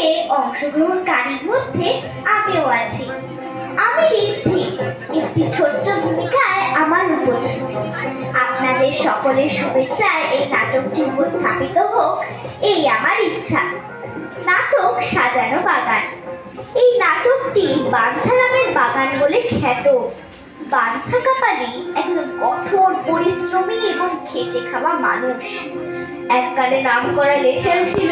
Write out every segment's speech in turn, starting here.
নাটকে অংশগ্রহণকারীর মধ্যে আমিও আছি। আমি ঋদ্ধি, একটি ছোট্ট ভূমিকায় আমার উপস্থিতি। আপনাদের সকলের শুভেচ্ছায় এই নাটকটি উপস্থাপিত হোক, এই আমার ইচ্ছা। নাটক সাজানো বাগান। এই নাটকটি বাঞ্ছারামের বাগান বলে খ্যাত। বাঞ্ছা কাপালি একজন কঠোর পরিশ্রমী এবং খেটে খাওয়া মানুষ। এককালে নাম করা লেচেল ছিল।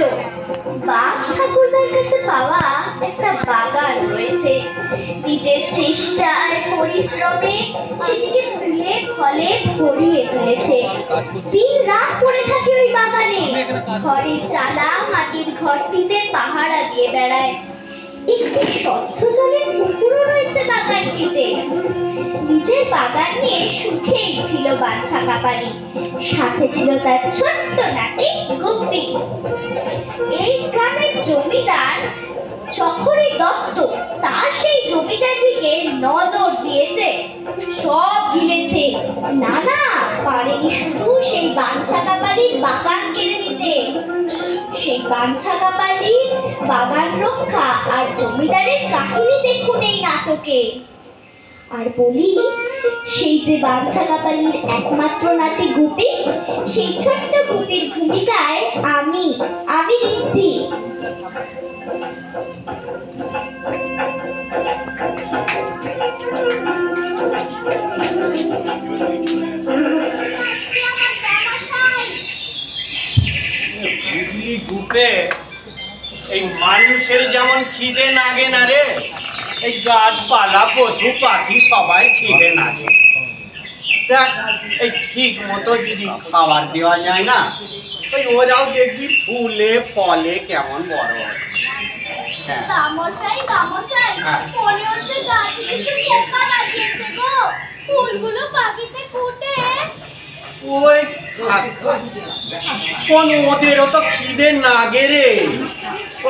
বাঘ ঠাকুরদার কাছে পাওয়া একটা বাগান রয়েছে। নিজের চেষ্টায় পরিশ্রমে সেটিকে ফুলে ফলে ভরিয়ে তুলেছে। দিন রাত পড়ে থাকে ওই বাগানে। ঘরের চালা মাটির ঘরটিতে পাহারা দিয়ে বেড়ায়। একটি স্বচ্ছ জলের পুকুরও রয়েছে বাগানটিতে। নিজের বাগান নিয়ে সুখেই ছিল বাঞ্ছা কাপালি। সাথে ছিল তার ছোট্ট নাতি গুপি। এই গ্রামের জমিদার চকরি দত্ত তার সেই জমিটার দিকে নজর দিয়েছে, সব গিলেছে। না না, পারেনি শুধু সেই বাঞ্ছা কাপালির বাগান কেড়ে নিতে। সেই বাঞ্ছা কাপালির বাগান রক্ষা আর জমিদারের কাহিনী দেখুন এই নাটকে। আর বলি, সেই যে বাঞ্ছা কাপালির একমাত্র নাতি গুপি, সেই ছোট্ট গুপির ভূমিকায় আমি ঋদ্ধি। বুঝলি গুপে, এই মানুষের যেমন খিদে নাগে না রে, এই গাছপালা পশু পাখি সবাই খিদে নাগে। দেখ, এই ঠিক মতো যদি খাবার দেওয়া যায় না, ওই ওরাও দেখবি ফুলে ফলে কেমন বড় হচ্ছে। মনে হচ্ছে গাছে কিছু পোকা লাগিয়েছে গো। ফুলগুলো পাখিতে ফুটে। ওই কোন ওদেরও তো খিদে নাগে রে।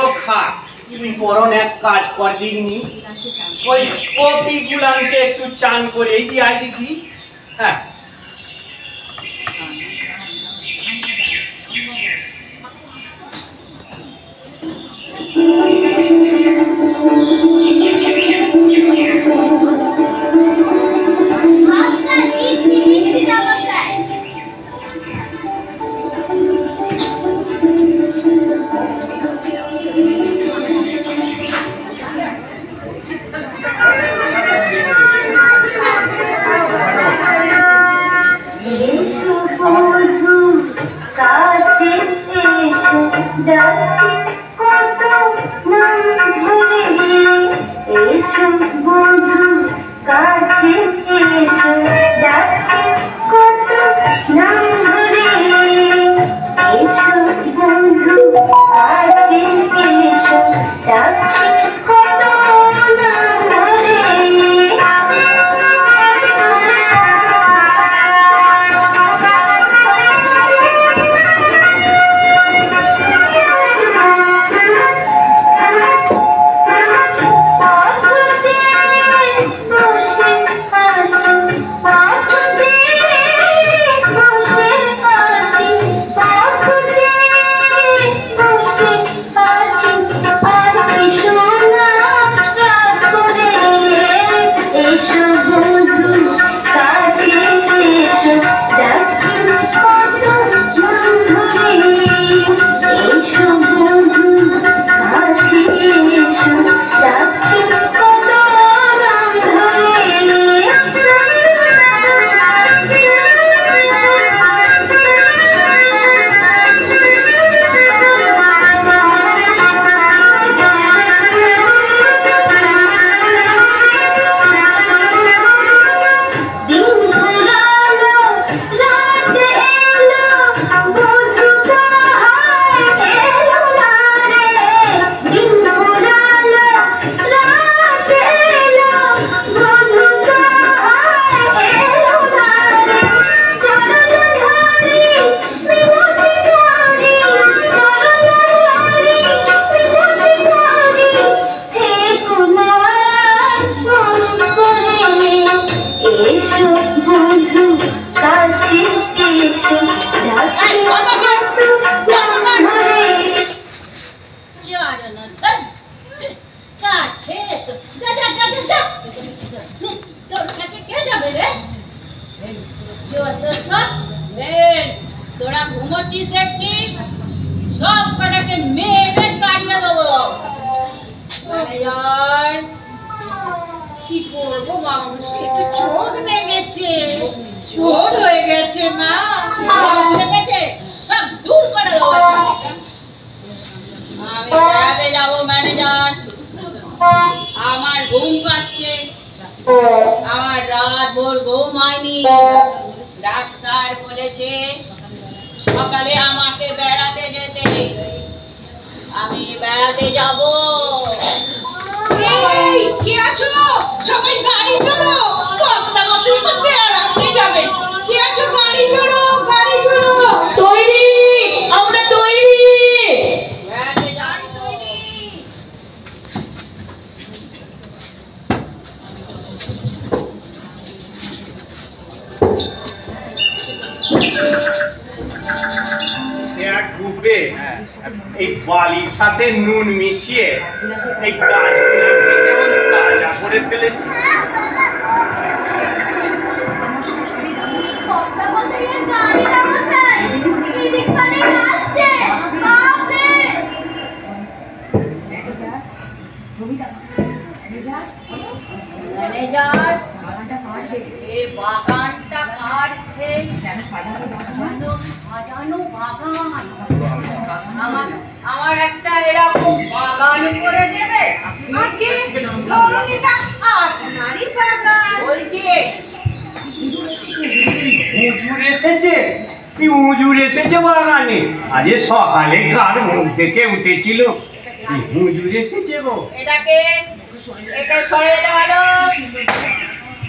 ও খা, তুই বরং এক কাজ কর দিগনি, ওই কপি গুলানকে একটু চান করে দিয়ে আয় দেখি। হ্যাঁ, Thank you. কাছে এসো যা যা যা যা যা তোর কাছে কে যাবে রে তোরা ঘুমোচ্ছিস দেখছিস সব কটাকে মেরে তাড়িয়ে দেবো কি করবো বাবা একটু চোখ লেগেছে চোট হয়ে গেছে না লেগেছে সব দূর করে দেবো আমি বেড়াতে যাবো ম্যানেজার আমার ঘুম পাচ্ছে আমার রাত ভোর ঘুম হয়নি ডাক্তার বলেছে সকালে আমাকে বেড়াতে যেতে আমি বেড়াতে যাব কি আছো সবাই গাড়ি চলো কতটা বছর পর বেড়াতে যাবে কি আছো গাড়ি চলো তৈরি আমরা তৈরি বেড়াতে গাড়ি তৈরি এক কূপে এই বালির সাথে নুন মিশিয়ে এই গাছগুলোকে কেমন তাজা করে ফেলেছে। কর্তামশাইয়ের গাড়ি তামশাই এদিক পানে আসছে বাপরে ম্যানেজার এই বাগানটা কাটছে সাজানো বাগান আমার একটা এরকম বাগান করে দেবে আজকে ধরুনটা আপনারই বাগান বলছি উজুর এসেছে উজুর এসেছে বাগানে আজ সকালে কার মুখ থেকে উঠেছিল হুজুর এসেছে গো। এটাকে সরিয়ে দেওয়ালো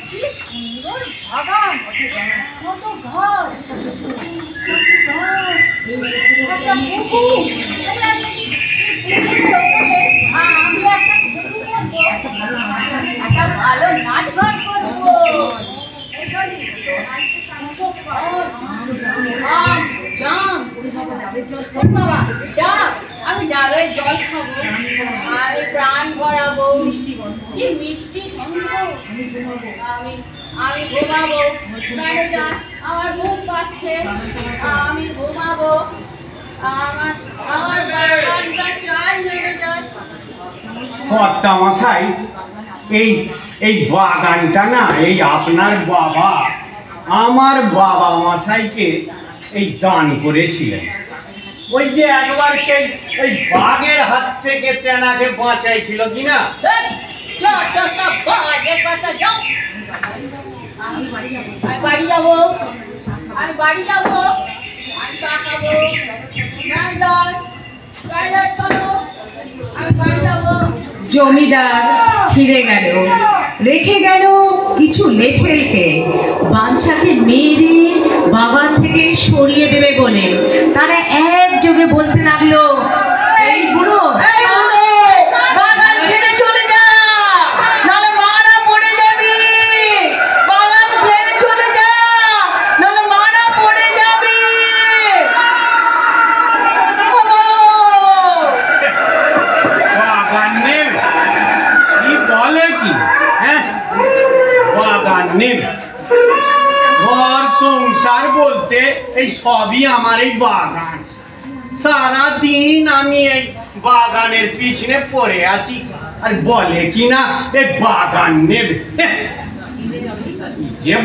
কি সুন্দর বাগান কত ঘর একটা পুকুর আমি একটা সেতু করবো একটা ভালো নাচ গান করবো আমি ডাবের জল খাবো আমি প্রাণ ভরাবো কি মিষ্টি গন্ধ আমি ঘুমাবো ম্যানেজার আমার ঘুম পাচ্ছে আমি ঘুমাবো আমার বাগানটা চাই ম্যানেজার কর্তামশাই এই বাগানটা না এই আপনার বাবা আমার বাবা মশাইকে এই দান করেছিলেন। ওই যে একবার সেই ওই বাঘের হাত থেকে তেনাকে বাঁচাইছিল কিনা। আমি বাড়ি যাবো আমি তাকাবো আমি বাড়ি যাবো। জমিদার ফিরে গেল, রেখে গেল কিছু লেঠেলকে বাঞ্ছাকে মেরে বাগান থেকে সরিয়ে দেবে বলে। তারা একযোগে বলতে লাগলো, এই বুড়ো বাগান ছেড়ে চলে যা, নাহলে মারা পড়ে যাবি। বাগান ছেড়ে চলে যা, নাহলে মারা পড়ে যাবি। বাগান নেব কি বলে কি? হ্যাঁ, বাগান নেব ঘর সংসার বলতে এই সবই আমার এই বাগান। সারা দিন আমি এই বাগানের পিছনে পড়ে আছি আর বলে কি না এই বাগান নেবে। যে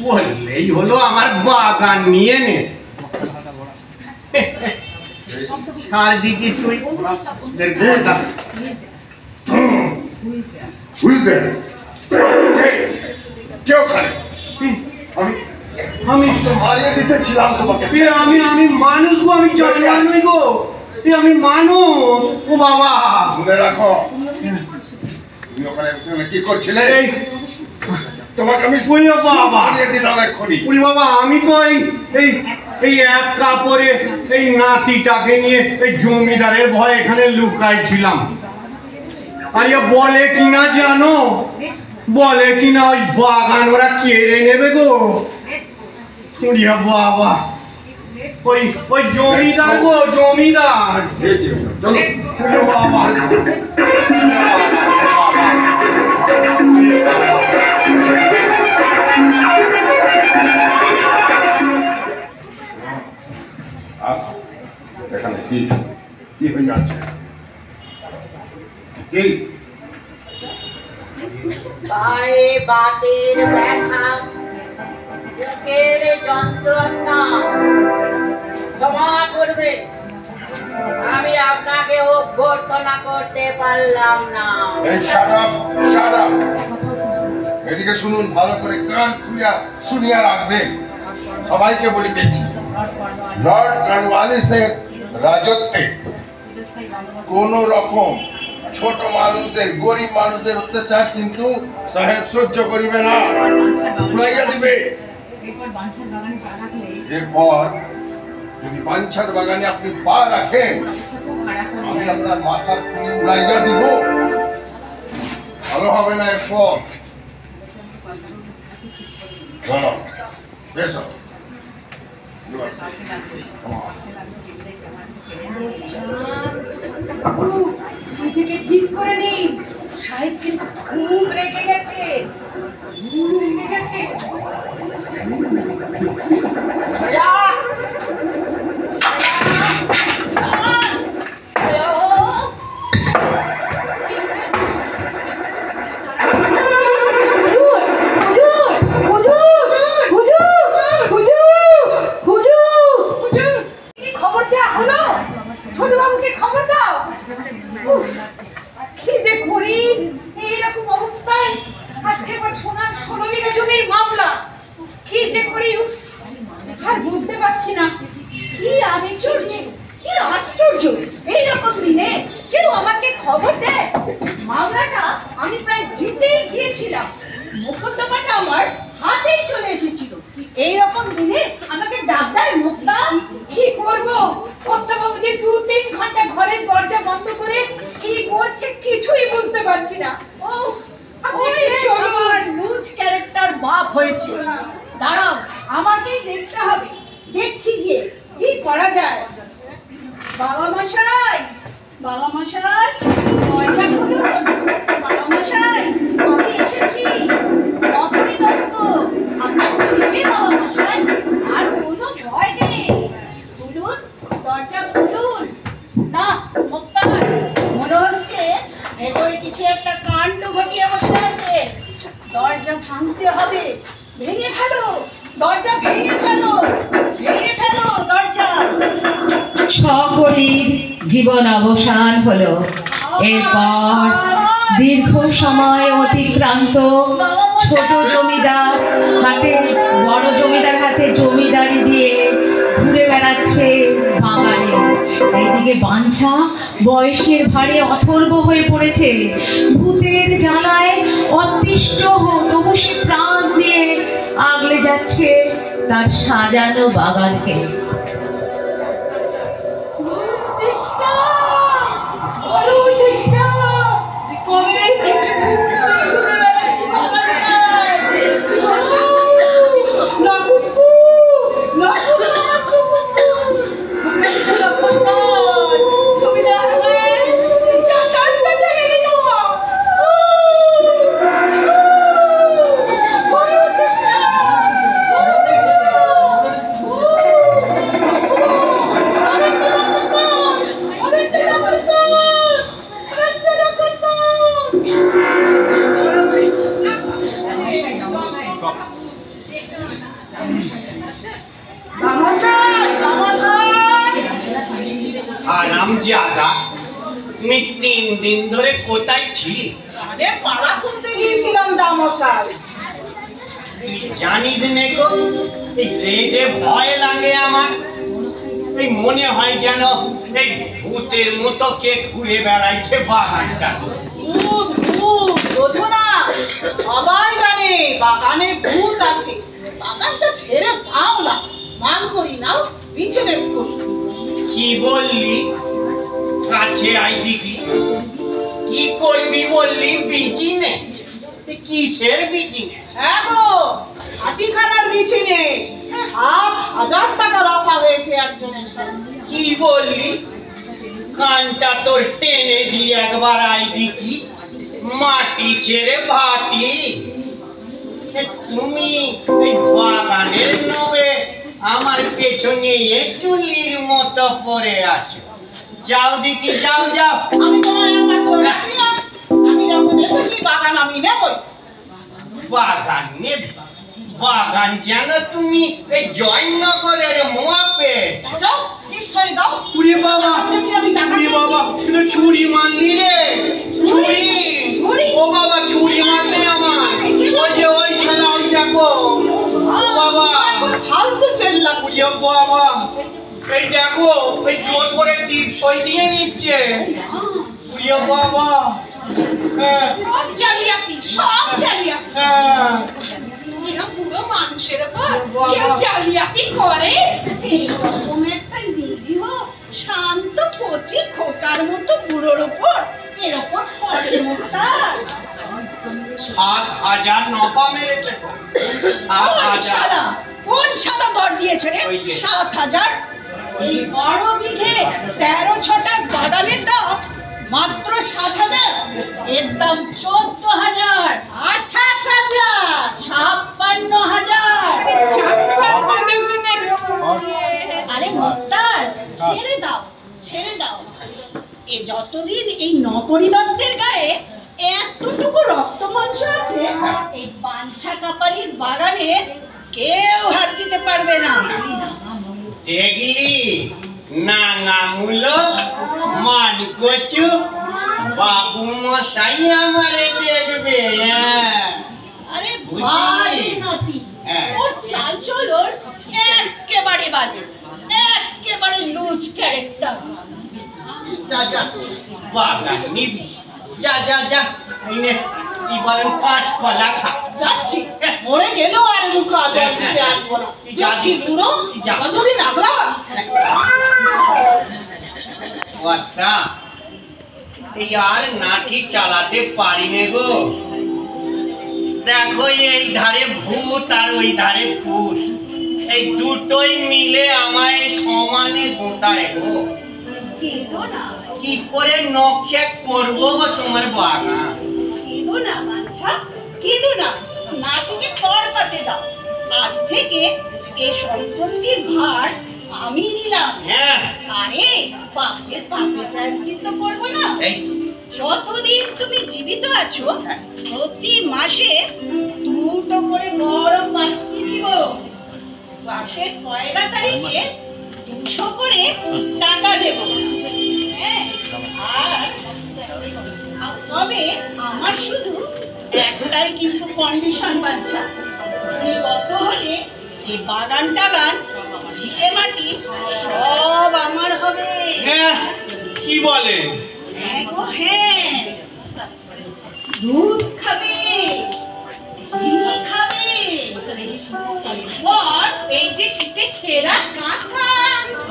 বললেই হলো আমার বাগান নিয়ে নে। ছাড় দিকি তুই বুঝলে কেউ খানে আমি তো মারিয়ে দিতেছিলাম তোমাকে। আমি মানুষ গো, আমি জন্মার নই গো, আমি মানুষ। ও বাবা শুনে রাখো, তুমি ওখানে কি করছিলে? তোমাকে আমি মারিয়ে দিতাম এক্ষুনি। ওরে বাবা, আমি তো এই এক কাপড়ে এই নাতিটাকে নিয়ে এই জমিদারের ভয়ে এখানে লুকাইছিলাম। আর বলে কিনা জানো, বলে কিনা ওই বাগান ওরা কেড়ে নেবে গো। বাবা ওই জমিদার গো, জমিদার। চলো বাবা। এখানে কি কি হয়ে যাচ্ছে? কি পায়ে বাতের ব্যথা, বুকের যন্ত্রণা, ক্ষমা করবে, আমি আপনাকে অভ্যর্থনা করতে পারলাম না। এই শাট আপ। এদিকে শুনুন, ভালো করে কান খুলিয়া শুনিয়া রাখবেন। সবাইকে বলিতেছি, লর্ড কর্নওয়ালিসের রাজত্বে কোন রকম ছোট মানুষদের, গরিব মানুষদের অত্যাচার কিন্তু সাহেব সহ্য করিবে না, উড়াইয়া দিবে। এরপর যদি বাঞ্ছার বাগানে আপনি পা রাখেন, আমি আপনার মাথার খুলি উড়াইয়া দিব। ভালো হবে না এরপর। বেশ নিজেকে ঠিক করে নিন, সাহেব কিন্তু খুব রেগে গেছে। খবর দেওয়া হলো, ছোট বাবুকে খবর দাও। কি যে করি এইরকম অবস্থায়, আজকে আবার 16 বিঘা জমির মামলা, কি যে করি আর বুঝতে পারছি না। কি আশ্চর্য এইরকম দিনে কেউ আমাকে খবর দেয়? মামলাটা আমি প্রায় জিতেই গিয়েছিলাম, মোকদ্দমাটা আমার হাতেই চলে এসেছিল। এইরকম দিনে আমাকে ডাক দেয় মুক্তা। কি করব, কর্তাবাবু যে 2-3 ঘন্টা ঘরের দরজা বন্ধ করে কি করছে কিছুই বুঝতে পারছি না। আমার লুজ ক্যারেক্টার বাপ হয়েছে। দাঁড়াও, আমাকেই দেখতে হবে, দেখছি গিয়ে কি করা যায়। বাবা মশাই, দরজা খুলুন। বাবা মশাই, আমি এসেছি। অপরি দত্ত, আপনার ছেলে বাবা মশাই, আর কোনো ভয় নেই। খুলুন, দরজা খুলুন। না মুক্তার, মনে হচ্ছে ভেতরে কিছু একটা কাণ্ড ঘটিয়ে বসে আছে। দরজা ভাঙতে হবে। ভেঙে ফেলো দরজা, দরজা। সকলের জীবন অবসান হলো। এরপর দীর্ঘ সময় অতিক্রান্ত ছোট জমিদার বড় জমিদার হাতে জমিদারি দিয়ে ঘুরে বেড়াচ্ছে বাগানে। এইদিকে বাঞ্ছা বয়সের ভারে অথর্ব হয়ে পড়েছে। ভূতের জ্বালায় অতিষ্ঠ তবু সে প্রাণ দিয়ে আগলে যাচ্ছে তার সাজানো বাগানকে। হারামজাদা, তুমি 3 দিন ধরে কোথায় ছিলি? পাড়া শুনতে গিয়েছিলাম দামশাই। তুই জানিস নেকো, এই রেগে ভয় লাগে আমার। এই মনে হয় যেন এই ভূতের মতো কে ঘুরে বেড়াইছে বাগানটা। ভূত বোঝো না, সবাই জানে বাগানে ভূত আছে। বাগানটা ছেড়ে দাও না, মান করি নাও, বিজনেস করি। কি বললি? কাছে আই দেখি। কি করবি বললি? বিজনেস? কিসের বিজনেস? হ্যাঁ গো, হাতিখানার বিজনেস। 7,000 টাকা রাখা হয়েছে একজনের সাথে। কি বললি? কানটা তোর টেনে দিয়ে একবার আই দেখি, মাটি ছেড়ে ভাটি। তুমি এই বাগানের নবে আমার পেছনে চুলির মতো পড়ে আছো। যাও দেখি, যাও যাও। আমি তোমার একমাত্র রাখি না, আমি যখন এসেছি বাগান আমি নেবই। বাগান নেবে? বাগান যেন তুমি এই জয়নগরের মোয়াপে। যাও টিপসই দাও। উরে বাবা, দেখি আমি টাকা উরে বাবা, এটা চুরি মারলি রে, চুরি। চুরি? ও বাবা, চুরি মারলি আমার। ওই যে ওই শালা, ওই দেখো। ও বাবা, ফালতু চেল্লাচ্ছি। উরে বাবা, এই দেখো, এই জোর করে টিপসই দিয়ে নিচ্ছে। উরে বাবা, হ্যাঁ, সব জালিয়াতি, সব জালিয়াতি। হ্যাঁ। এরা পুরো মানুষের উপর কেউ জালিয়াতি করে। এরকম একটা নিরীহ শান্ত কচি খোকার মতো বুড়োর উপর এরকম করে মোটার। 7,000 নফা মেরেছে। কোন শালা দর দিয়েছে রে? ওই যে। 7,000? এই 12 বিঘে 13 ছটাক বাগানের দাম মাত্র 7,000। এর দাম 14,000, 28,000, 56,000। 56 দুগুণে। আরে মোস্তাজ, ছেড়ে দাও, ছেড়ে দাও। এ যতদিন এই নকরি দত্তের গায়ে এতটুকু রক্ত মাংস আছে, এই বাঞ্ছা কাপালির বাগানে কেউ হাত দিতে পারবে না। দেখলি নাঙামুলো মান কচু বাবু মশাই আমারে দেখবে। আরে বুঝলি? বাজে নাতি, হ্যাঁ। ওর চাল চলন একেবারে বাজে, একেবারে লুজ ক্যারেক্টার। যা যা, বাগান নিবি, যা যা যা। এই নে, এবার কাঁচকলা খা। যাচ্ছি, মরে গেলেও আর মুখ আগে দিতে আসবো না। যা, কি বুড়ো, যা। কতদিন আগলাবা? কথা এই আর নাটি চালাতে পারি নে গো। দেখো এই ধারে ভূত আর ওই ধারে পুষ, এই দুটোই মিলে আমায় সমানে গোটায় গো। কেঁদো না, কি করে নক্ষে করবো গো তোমার বাগান? কেঁদো না বাঞ্ছা, কেঁদো না। নাতিকে তর পাতে দাও। আজ থেকে এই সম্পত্তির ভার আমি নিলাম। হ্যাঁ, আরে পাপের প্রায়শ্চিত্ত করবো না। এই যতদিন তুমি জীবিত আছো প্রতি মাসে 2টো করে বড় পাত্তি দিব। মাসের 1 তারিখে 200 করে টাকা দেব। হ্যাঁ, আর তবে আমার শুধু একটাই কিন্তু কন্ডিশন বাচ্চা, তুমি কত হলে এই বাগান টাগান ভিটে মাটি সব আমার হবে। হ্যাঁ, কি বলে? হ্যাঁ গো হ্যাঁ, দুধ খাবে, ঘি খাবে, এরপর এই যে শীতে ছেঁড়া কাঁথা,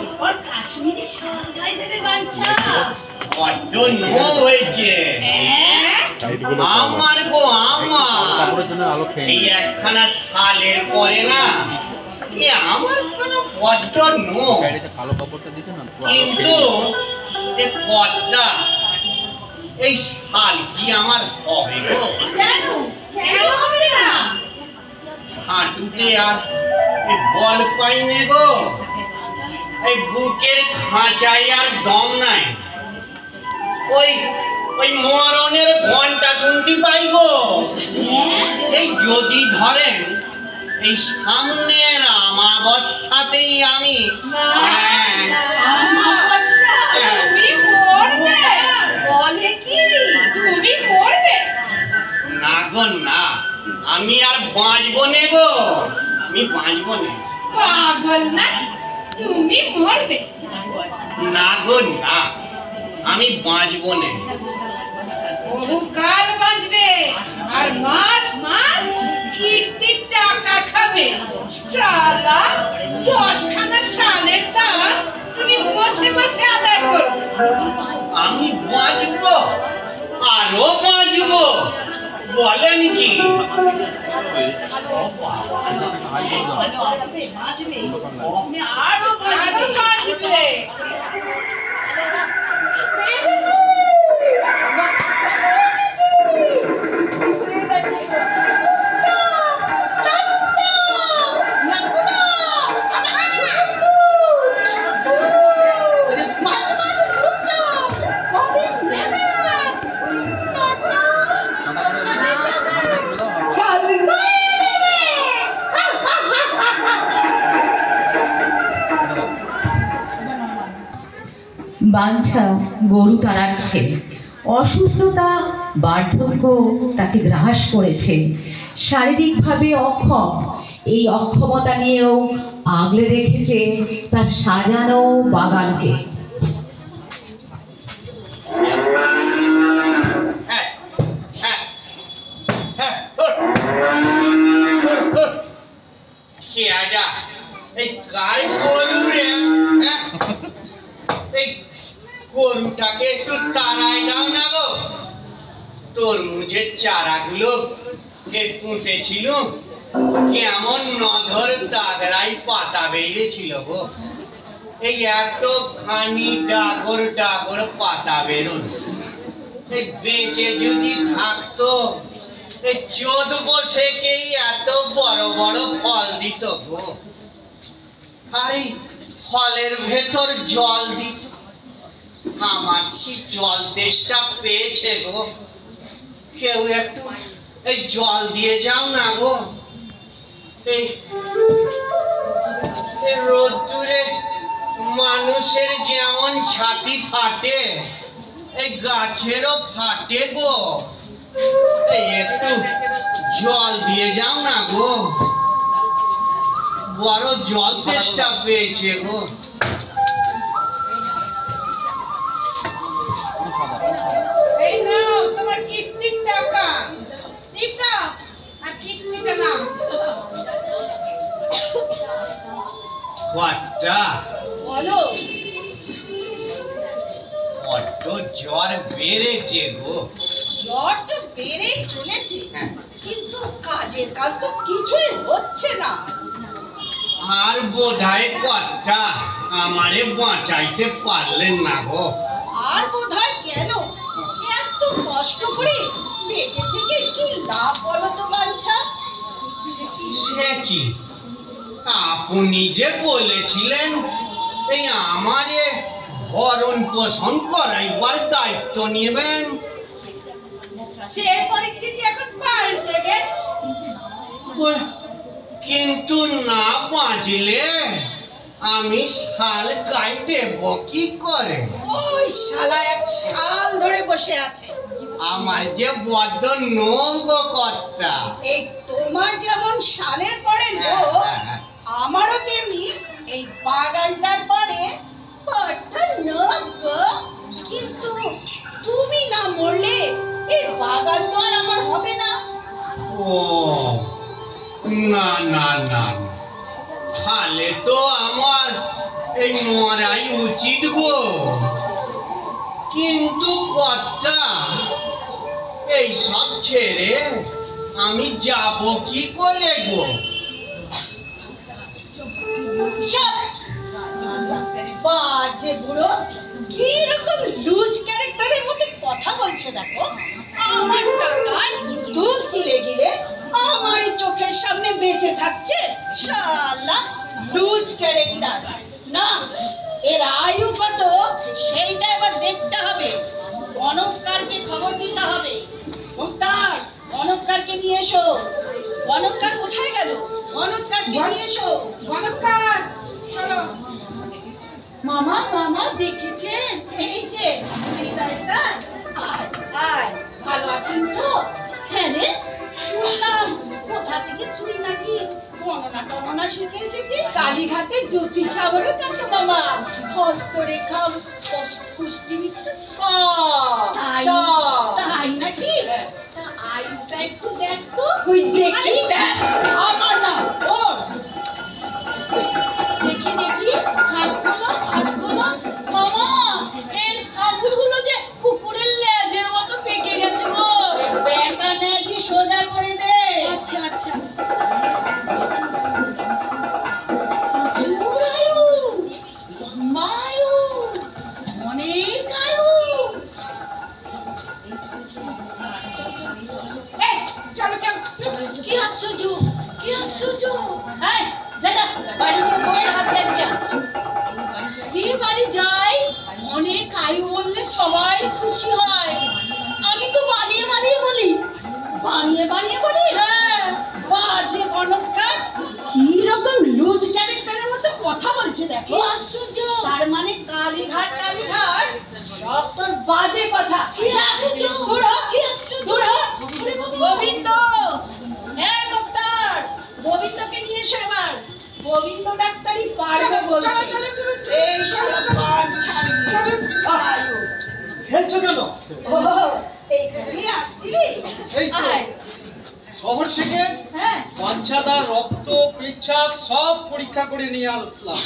এরপর কাশ্মীরি শাল গায়ে দেবে বাঞ্ছা। বড্ড নো হয়েছে আমার গো, আমার এই একখানা সালের পরে না এ আমার সালা বড্ড নো। কিন্তু এ কর্তা, এই শাল কি আমার হবে গো? কেন কেন হবে না? হাঁটুতে আর এ বল পাই নে গো, এই বুকের খাঁচায় আর দম নাই। ওই ওই মরণের ঘন্টা শুনতে পাই গো। এই যদি ধরেন এই সামনের আমাবস্যাতেই আমি হ্যাঁ, অমাবস্যা? তুমি মরবে, বলে কি? তুমি মরবে। না গো না, আমি আর বাঁচবো নে গো, আমি বাঁচবো না। পাগল না, তুমি মরবে। না গো না, আমি বাঁচবো না। বহুকাল বাঁচবে আর মাস মাস কিস্তির টাকা খাবে। শালা 10খানা সালের দাম তুমি বসে বসে আদায় করো। আমি বাঁচবো, আরো বাঁচবো, বলেন কি? আরো বাজবে। বাঞ্ছা গরু তাড়াচ্ছে। অসুস্থতা বার্ধক্য তাকে গ্রাস করেছে। শারীরিকভাবে অক্ষম। এই অক্ষমতা নিয়েও আগলে রেখেছে তার সাজানো বাগানকে। গরুটাকে একটু তাড়াই দাও না গো। তরমুজের চারাগুলো পুঁতেছিল, কেমন নধর দাগড়াই পাতা বেরিয়েছিল গো। এই এতখানি ডাগর ডাগর পাতা বেরোল। এই বেঁচে যদি থাকতো এই চোদ বসেকেই এত বড় বড় ফল দিত গো। আর এই ফলের ভেতর জল দিত। আমার কি জল তেষ্টা পেয়েছে গো। কেউ একটু এই জল দিয়ে যাও না গো। এই রোদ্দুরে মানুষের যেমন ছাতি ফাটে, এই গাছেরও ফাটে গো। এই একটু জল দিয়ে যাও না গো। বড় জল তেষ্টা পেয়েছে গো। এই নাও তোমার কিস্তির টাকা। টিপটা আর কিস্তিটা নাও। কটা বলো। কত জ্বর বেড়েছে গো। জ্বর তো বেড়েই চলেছে, হ্যাঁ। কিন্তু কাজের কাজ তো কিছুই হচ্ছে না। আর বোধহয় কটা আমারে বাঁচাইতে পারলেন না গো। আর বোধহয় কেন, এত কষ্ট করে বেঁচে থেকে কি লাভ বলো তো বাঞ্ছা? সে কি, আপনি যে বলেছিলেন এই আমারে ভরণ পোষণ করাইবার দায়িত্ব নেবেন। সে পরিস্থিতি এখন পাল্টে গেছে। কিন্তু না বাঁচলে আমি শাল গাই দেব কি করে? ওই শালা এক শাল ধরে বসে আছে। আমার যে বড্ড নোগ কর্তা। এই তোমার যেমন শালের পরে লোক, আমারও তেমনি এই বাগানটার পরে বড্ড নোক গো। কিন্তু তুমি না মরলে এই বাগান তো আর আমার হবে না। ও না না না, তাহলে তো আমার এই মরাই উচিত গো। কিন্তু কর্তা এই সব ছেড়ে আমি যাব কি করে গো? বাজে বুড়ো, কি রকম লুজ ক্যারেক্টারের মধ্যে কথা বলছে দেখো। আমার টাকায় দুধ গিলে গিলে আমারই চোখের সামনে বেঁচে থাকছে শালা লুজ ক্যারেক্টার। না, এর আয়ু কত সেইটা এবার দেখতে হবে। গণৎকারকে খবর দিতে হবে। তার গণৎকারকে নিয়ে এসো। গণৎকার কোথায় গেল? গণৎকারকে নিয়ে এসো। গণৎকার চলো। মামা মামা দেখেছেন? এই যে হৃদয় চাঁদ, আয় আয়। ভালো আছেন তো? হ্যাঁ রে, শুনলাম কোথা থেকে তুই নাকি গণনা টননা শিখে এসেছিস। কালীঘাটে জ্যোতিষ সাগরের কাছে মামা। হস্তরেখা, পুষ্টি মিত্র তাই তাই নাকি? তা আয়ুটা একটু দেখ তো। ওই দেখি। আরে দেখ, আমার না ওর। দেখি দেখি হাতগুলো মামা, এর আঙ্গুলগুলো যে কুকুরের লেজের মতো পেকে গেছে গো। বেকানে যে আশ্চর্য, কি আশ্চর্য! এই, যা যা, বাড়ি গিয়ে বউয়ের হাত দেখ যা। যে বাড়ি যাই অনেক আয়ু বললে সবাই খুশি হয়। আমি তো বানিয়ে বানিয়ে বলি। বানিয়ে বানিয়ে বলি? হ্যাঁ। বাজে গণৎকার, কি রকম লুজ ক্যারেক্টারের মতো কথা বলছে দেখো। কি আশ্চর্য! তার মানে কালীঘাট টালীঘাট সব তোর বাজে কথা। কি আশ্চর্য! দূর হ, কি আশ্চর্য! দূর হ। ওরে বাবা! গোবিন্দ, হ্যাঁ ডাক্তার, গোবিন্দকে নিয়ে এসো এবার। গোবিন্দ ডাক্তারই পারবে বলতে। এই শালা পান ছাড়বি। আয়ো। খেলছো কেন? ও, এইখানেই আসছিলি? এই তো। আয়। শহর থেকে হ্যাঁ। বাচ্চাদার রক্ত পেচ্ছাপ সব পরীক্ষা করে নিয়ে আসলাম।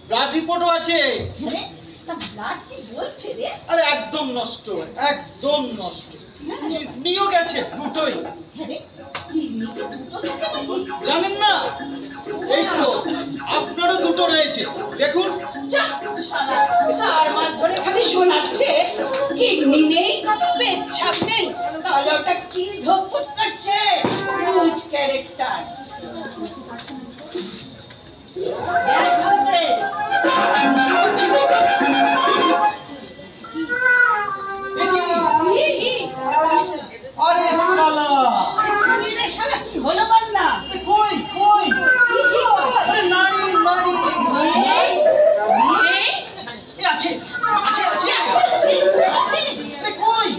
ব্লাড রিপোর্টও আছে। আরে, তা ব্লাড কি বলছে রে? আরে একদম নষ্ট, একদম নষ্ট। নিয়েও গেছে দুটোই। আরে, কিডনিতে দুটো থাকে নাকি? জানেন না? এই তো আপনারও দুটো রয়েছে, দেখুন। যা, শালা, 4 মাস ধরে খালি শোনাচ্ছে কিডনি নেই, পেচ্ছাপ নেই, তাহলে ওটা কি ধোপট করছে? Loose character. দেখ ভালো করে। বুঝতে পারছি না। এ কি? আরে শালা! কি রে শালা, কি হলো বল না? কই কই? কি হলো? আরে নারী নারী এই, এই, এ আছে আছে আছে আছে, আছে, আরে কই?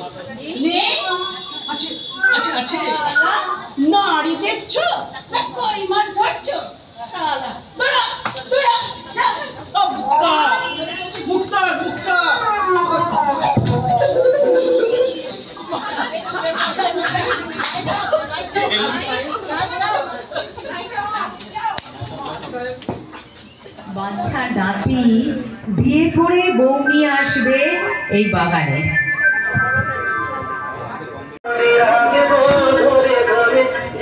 নেই? আছে আছে আছে। শালা, নাড়ি দেখছো না কই মাছ ধরছো? শালা, দৌড়া, দৌড়া, যা। আব্বা! মুক্তা মুক্তা! বাচ্চা নাতি বিয়ে করে বউ নিয়ে আসবে এই বাগানে।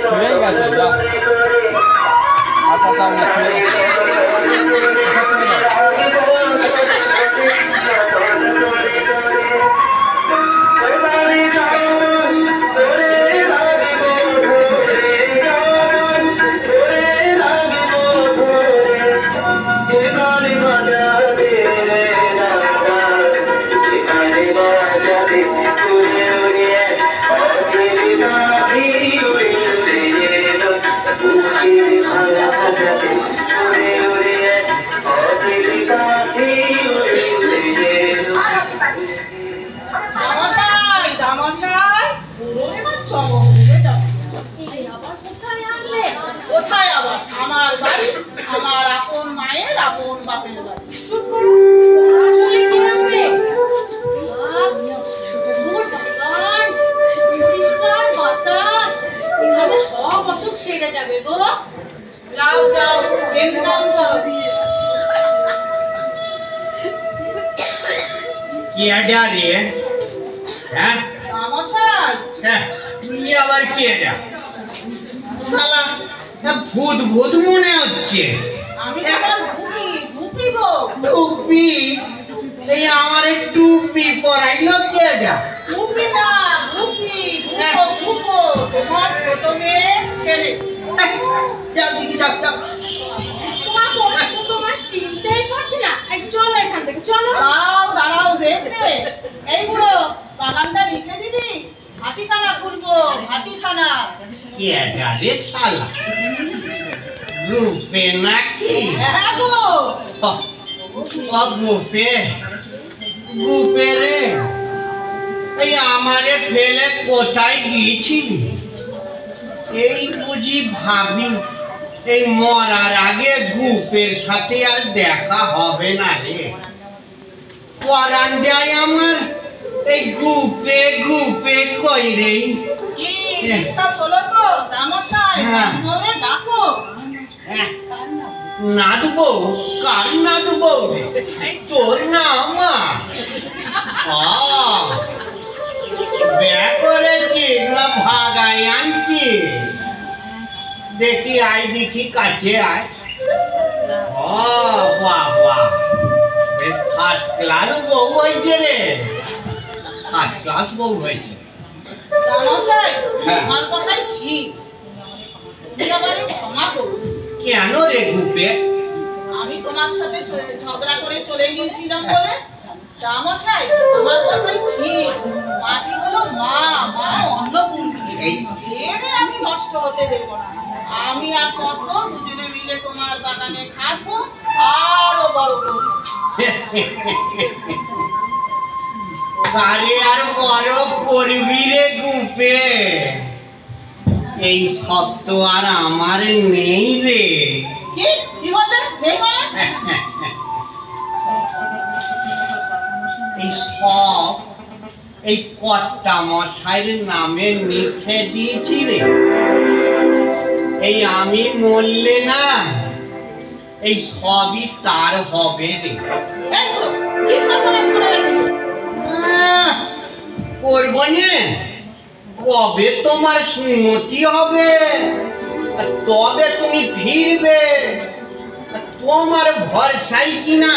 ছুঁড়ে গেছে যা আটা দাও না ছুঁড়ে গেছে কোথায় আবার? আমার বাড়ি, আমার আপন মায়ের আপন বাপের বাড়ি। চুপ করো। আসলে কি হবে? পরিষ্কার বাতাস, এখানে সব অসুখ সেরে যাবে গো। যাও যাও, এর নাম যাও। কি আডা রে? হ্যাঁ মশাই, হ্যাঁ, তুই আবার কি এটা? শালা, ভূত ভূত মনে হচ্ছে। আমি তোমার ভূমি, ভূমি গো। টুপি? এই আমার টুপি পরাইলো কি এটা? ভূমি না, ভূমি, ভূপো, ভূপো, তোমার ছোট মেয়ের ছেলে। যাও দিদি যাও যাও। তোমার চিনতেই পারছি না। এই চলো এখান থেকে, চলো। দাঁড়াও দাঁড়াও, দেখবে এই বুড়ো বাগানটা লিখে দিবি। হাতিখানা খুলবো, হাতিখানা। কি এটা রে শালা? রূপে নাকি? হ্যাঁ গো। গুপে গুপে রে, এই আমারে ফেলে কোথায় গিয়েছিলি? এই বুঝি ভাবি এই মরার আগে গুপের সাথে আর দেখা হবে না রে। পরান দেয় আমার এই গুপে গুপে কই রে। কি বিশ্বাস হলো তো দামশাই? হ্যাঁ। মনে ডাকো। নাদবো? কার নাদবো? তোর না আমার? বিয়ে করেছি না ভাগাই আনছি? দেখি আয়, দেখি কাছে আয়। বাবা, ফার্স্ট ক্লাস বউ হয়েছে রে, ফার্স্ট ক্লাস বউ হয়েছে। দামশাই, হ্যাঁ। আমার কথাই ঠিক। আপনি আমারে ক্ষমা করুন। কেন রে গুপে? আমি তোমার সাথে ঝগড়া করে চলে গিয়েছিলাম বলে রামশাই তোমার কথাই ঠিক, মাটি হলো মা, মা অন্নপূর্ণা, এরে আমি নষ্ট হতে দেব না। আমি আর কত দুজনে মিলে তোমার বাগানে খাবো, আরো বড় করবো। কারে আর বড় করবি রে গুপে? এই সব তো আর আমার নেই রে। কি বললেন? নেই মানে? এই সব এই কর্তা মশাইয়ের নামে লিখে দিয়েছি রে। এই আমি মরলে না এই সবই তার হবে রে। এই বুড়ো, কি সর্বনাশ করে রেখেছো? করবো না, কবে তোমার সুন্নতি হবে তবে তুমি ফিরবে। তোমার ভরসাই কিনা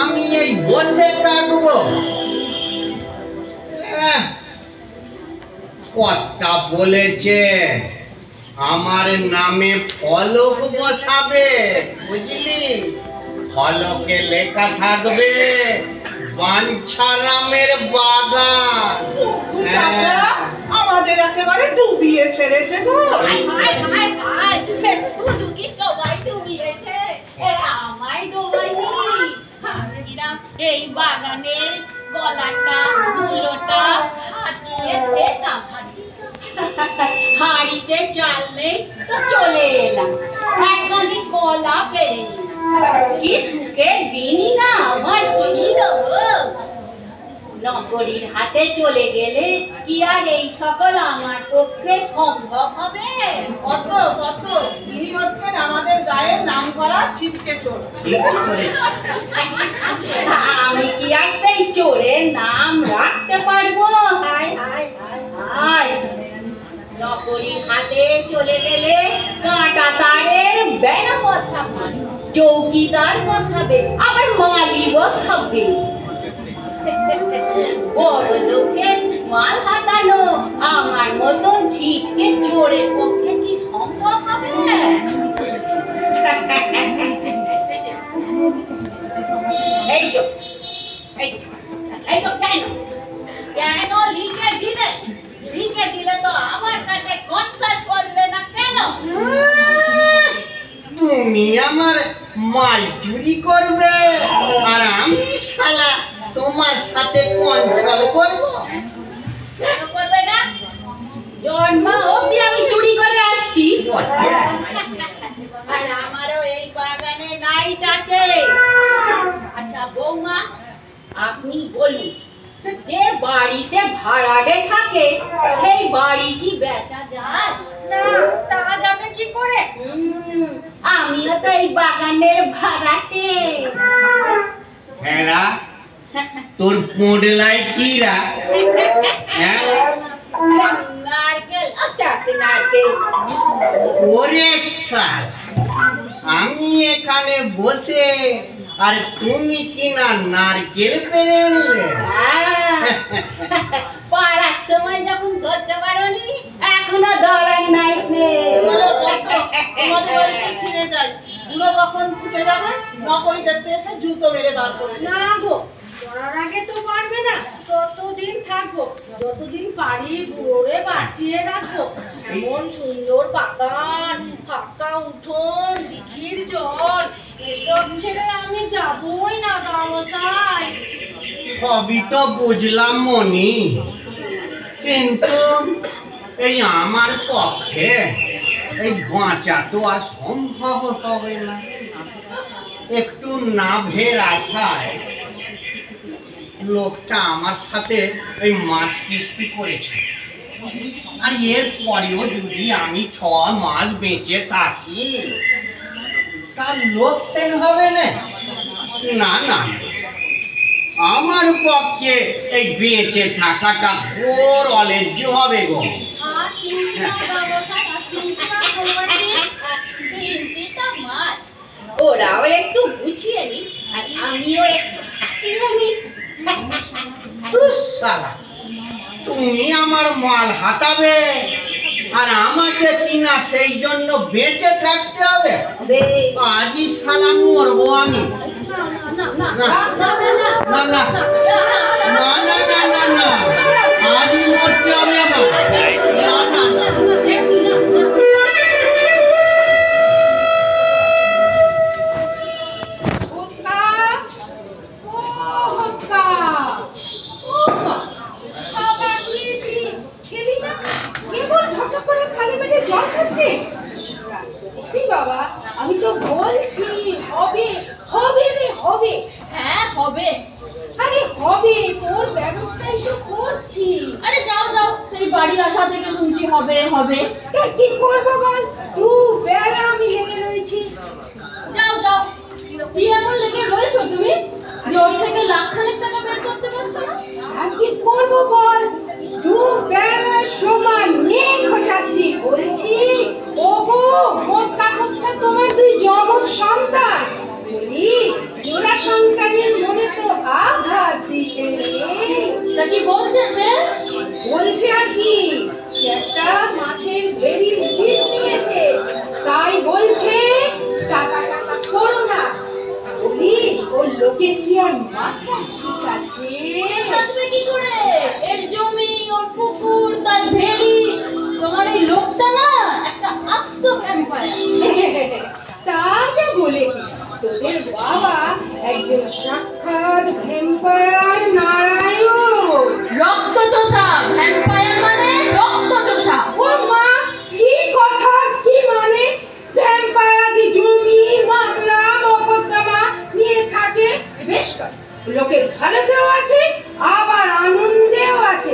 আমি এই বলতে থাকবো। কথা বলেছে আমার নামে ফলক বসাবে, বুঝলি? ফলকে লেখা থাকবে বাঞ্ছারামের বাগান। আমাদের একেবারে ডুবিয়ে ছেড়েছে গো। শুধু কি সবাই ডুবিয়েছে, আমায় ডোবাইনি। এই বাগানের গলাটা মূলটা হাতিয়ে হাড়িতে চাল নেই তো চলে এলাম, একখানি গলা পেরে কি সুখের দিনই না আমার ছিল। নগরীর হাতে চলে গেলে কি আর এই সকল আমার পক্ষে সম্ভব হবে? কত ইনি হচ্ছেন আমাদের গায়ের নাম করা ছিটকে চোর। আমি কি আর সেই চোরের নাম রাখতে পারবো? হায় হায় হায় হায়, নগরীর হাতে চলে গেলে কাঁটা তারের বেড়া বসাবে, চৌকিদার বসাবে, আবার মালি বসাবে। বড় লোকের মাল হাতানো আমার মতন ছিটকে চোরের পক্ষে কি সম্ভব হবে? এই তো কেন লিখে দিলে তো আমার সাথে কনসাল্ট করলে না কেন? তুমি আমার মাল চুরি করবে আর আমি শালা তোমার সাথে কনসাল্ট করবো? কেন করবে না? জন্ম অবধি আমি চুরি করে আসছি, আর আমারও এই বাগানে নাইট আছে। আচ্ছা বৌমা, আপনি বলুন, যে বাড়িতে ভাড়াটে থাকে সেই বাড়ি কি বেচা যায়? না, তা যাবে কি করে? আমিও তো এই বাগানের ভাড়াটে। হ্যাঁ, তোর পোডলায় কিরা? হ্যাঁ, নারকেল, চারটে নারকেল। ওরে শাল, আমি এখানে বসে আর তুমি কিনা নারকেল পেরে আনলে? পাড়ার সময় যখন ধরতে পারোনি, এখনো ধরার নাই। তোমাদের বাড়িতে ফিরে যাই, বুড়ো কখন ফুটে যাবে নকরি দেখতে এসে জুতো মেরে বার করে দেবে। না গো, করার আগে তো পারবে না, ততদিন থাকবো যতদিন পারি বুড়োরে বাঁচিয়ে রাখবো। এমন সুন্দর বাগান, ফাঁকা উঠোন, দিঘির জল, এসব ছেড়ে আমি যাবই না দামশাই। সবই তো বুঝলাম মনি, কিন্তু এই আমার পক্ষে এই বাঁচা তো আর সম্ভব হবে না। একটু নাভের আশায় লোকটা আমার সাথে এই মাস কিস্তি করেছে, আর এর পরেও যদি আমি 6 মাস বেঁচে থাকি তার লোকসান হবে না। না না, আমার পক্ষে এই বেঁচে থাকাটা ঘোর অলেজ্জ হবে গো। ওরাও একটু গুছিয়ে নি, আর আমিও একটু থাকিয়ে নি। শালা, তুমি আমার মাল হাতাবে আর আমাকে কিনা সেই জন্য বেঁচে থাকতে হবে? আজই শালা মরবো আমি। না না না না না না না, আজই মরতে হবে আমার। না না না। বাবা আমি তো বলছি হবে হবে রে হবে। হ্যাঁ হবে। আরে হবে, তোর ব্যবস্থাই তো করছি। আরে যাও যাও, সেই বাড়ি আসা থেকে শুনছি হবে হবে। কি করবো বল, দু বেলা আমি লেগে রয়েছি। যাও যাও, কি এমন লেগে রয়েছো তুমি যে ওর থেকে লাখখানেক টাকা বের করতে পারছো না? আর কি করবো বল, দু বেলা সমান নেই খোঁচাচ্ছি। বলছি ওগো মোটকা মোটকা তোমার দুই জমজ সন্তান, বলি জোড়া সন্তানের মনে তো আঘাত দিতে নেই। কি বলছে সে? বলছে আর কি, সে একটা মাছের ভেরি ইলিশ নিয়েছে, তাই বলছে টাকা টাকা করো না। বলি ওর লোকের কি আর মাথা ঠিক আছে? থাকবে কি করে? এর জমি, ওর পুকুর, তার ভেড়ি। তোমার এই লোকটা না একটা আস্ত ভ্যাম্পায়ার। তা যা বলেছিস, তোদের বাবা একজন সাক্ষাৎ ভ্যাম্পায়ার নারায়ণ। রক্তচোষা ভ্যাম্পায়ার মানে রক্তচোষা। ও মা, কি কথা, কি মানে? ভ্যাম্পায়ার যে জমি মামলা মোকদ্দমা নিয়ে থাকে, বেশ করে লোকের ভালোতেও আছে আবার আনন্দেও আছে।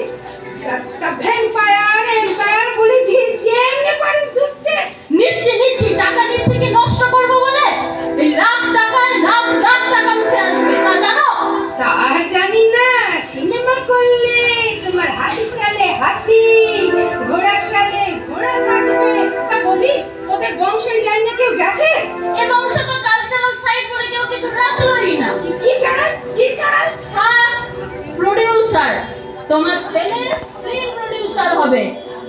তা ভ্যাম্পায়ার এম্পায়ার বলে যে যেমনি পারিস দুষ্টে নিচ্ছি টাকা নিচ্ছি কি নষ্ট করবো বলে? এই লাখ টাকায় লাখ লাখ টাকা উঠে আসবে, তা জানো? তার জানি না, সিনেমা করলে তোমার হাতি সালে হাতি, ঘোড়ার সালে ঘোড়া থাকবে। তা বলি তোদের বংশের লাইনে কেউ গেছে? এ বংশ তো কালচারাল সাইড বলে কেউ কিছু রাখলোই না। কি চাড়াল, কি চাড়াল? হ্যাঁ, প্রোডিউসার। তোমার ছেলে ফিল্ম প্রোডিউসার হবে।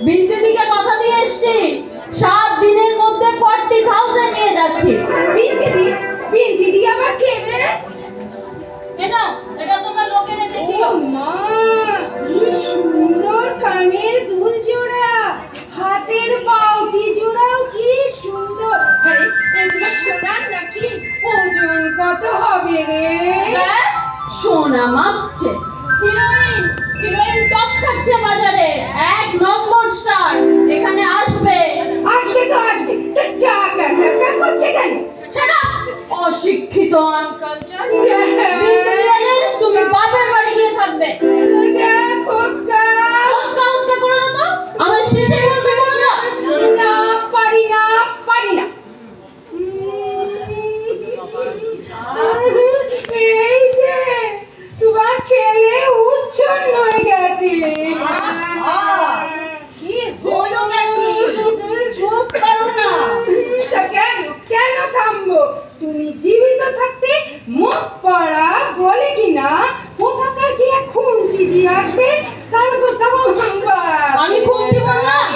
বিনতি দিকে কথা দিয়ে এসছি, 7 দিনের মধ্যে 40,000 নিয়ে যাচ্ছি। বিনতি দি আবার কে রে? এটা তোমরা লোকেরে দেখিও। মা, কি সুন্দর কানের দুল জোড়া, হাতের বাউটি জোড়াও কি সুন্দর। আরে এগুলো সোনার নাকি? ওজন কত হবে রে? সোনা মাপছে। হিরোইন টপ খাচ্ছে বাজারে, 1 নম্বর স্টার। এখানে আসবে তো আসবে, টাকা টাকা করছে কেন? সেটা অশিক্ষিত আনকালচার। তুমি বাপের বাড়ি গিয়ে থাকবে। খোকা করো না তো, আমার শেষে বলতে পারো না। না পারি না পারি না। এই যে তোমার ছেলে উচ্ছন্ন হয়ে গেছে। কি হলো নাকি? চুপ করো না। তা কেন থামবো? তুমি জীবিত থাকতে মুখ পড়া বলে কিনা কোথাকার যে খুন্তি দিয়ে আসবে তার তো তেমন আমি খুন্তি বললাম?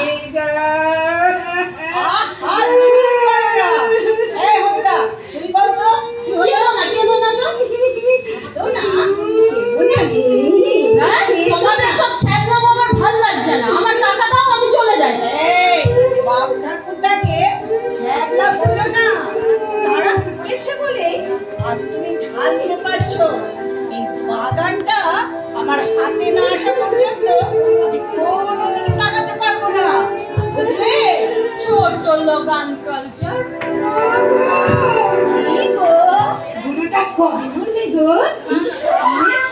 তুই বলতো তোমাদের সব ছ্যাঁচড়া আমার ভাল লাগছে না। আমার টাকা দাও, আমি চলে যাই। বাবু ঠাকুরদাকে ছ্যাঁচড়া বলো না, তারা করেছে বলে আজ তুমি ঢালতে পারছো। এই বাগানটা আমার হাতে না আসা পর্যন্ত আমি কোনোদিকে তাকাতে পারবো না, বুঝলে? ছোট লোক আনকালচার। কি গো, বুড়োটা কবে মরবে গো?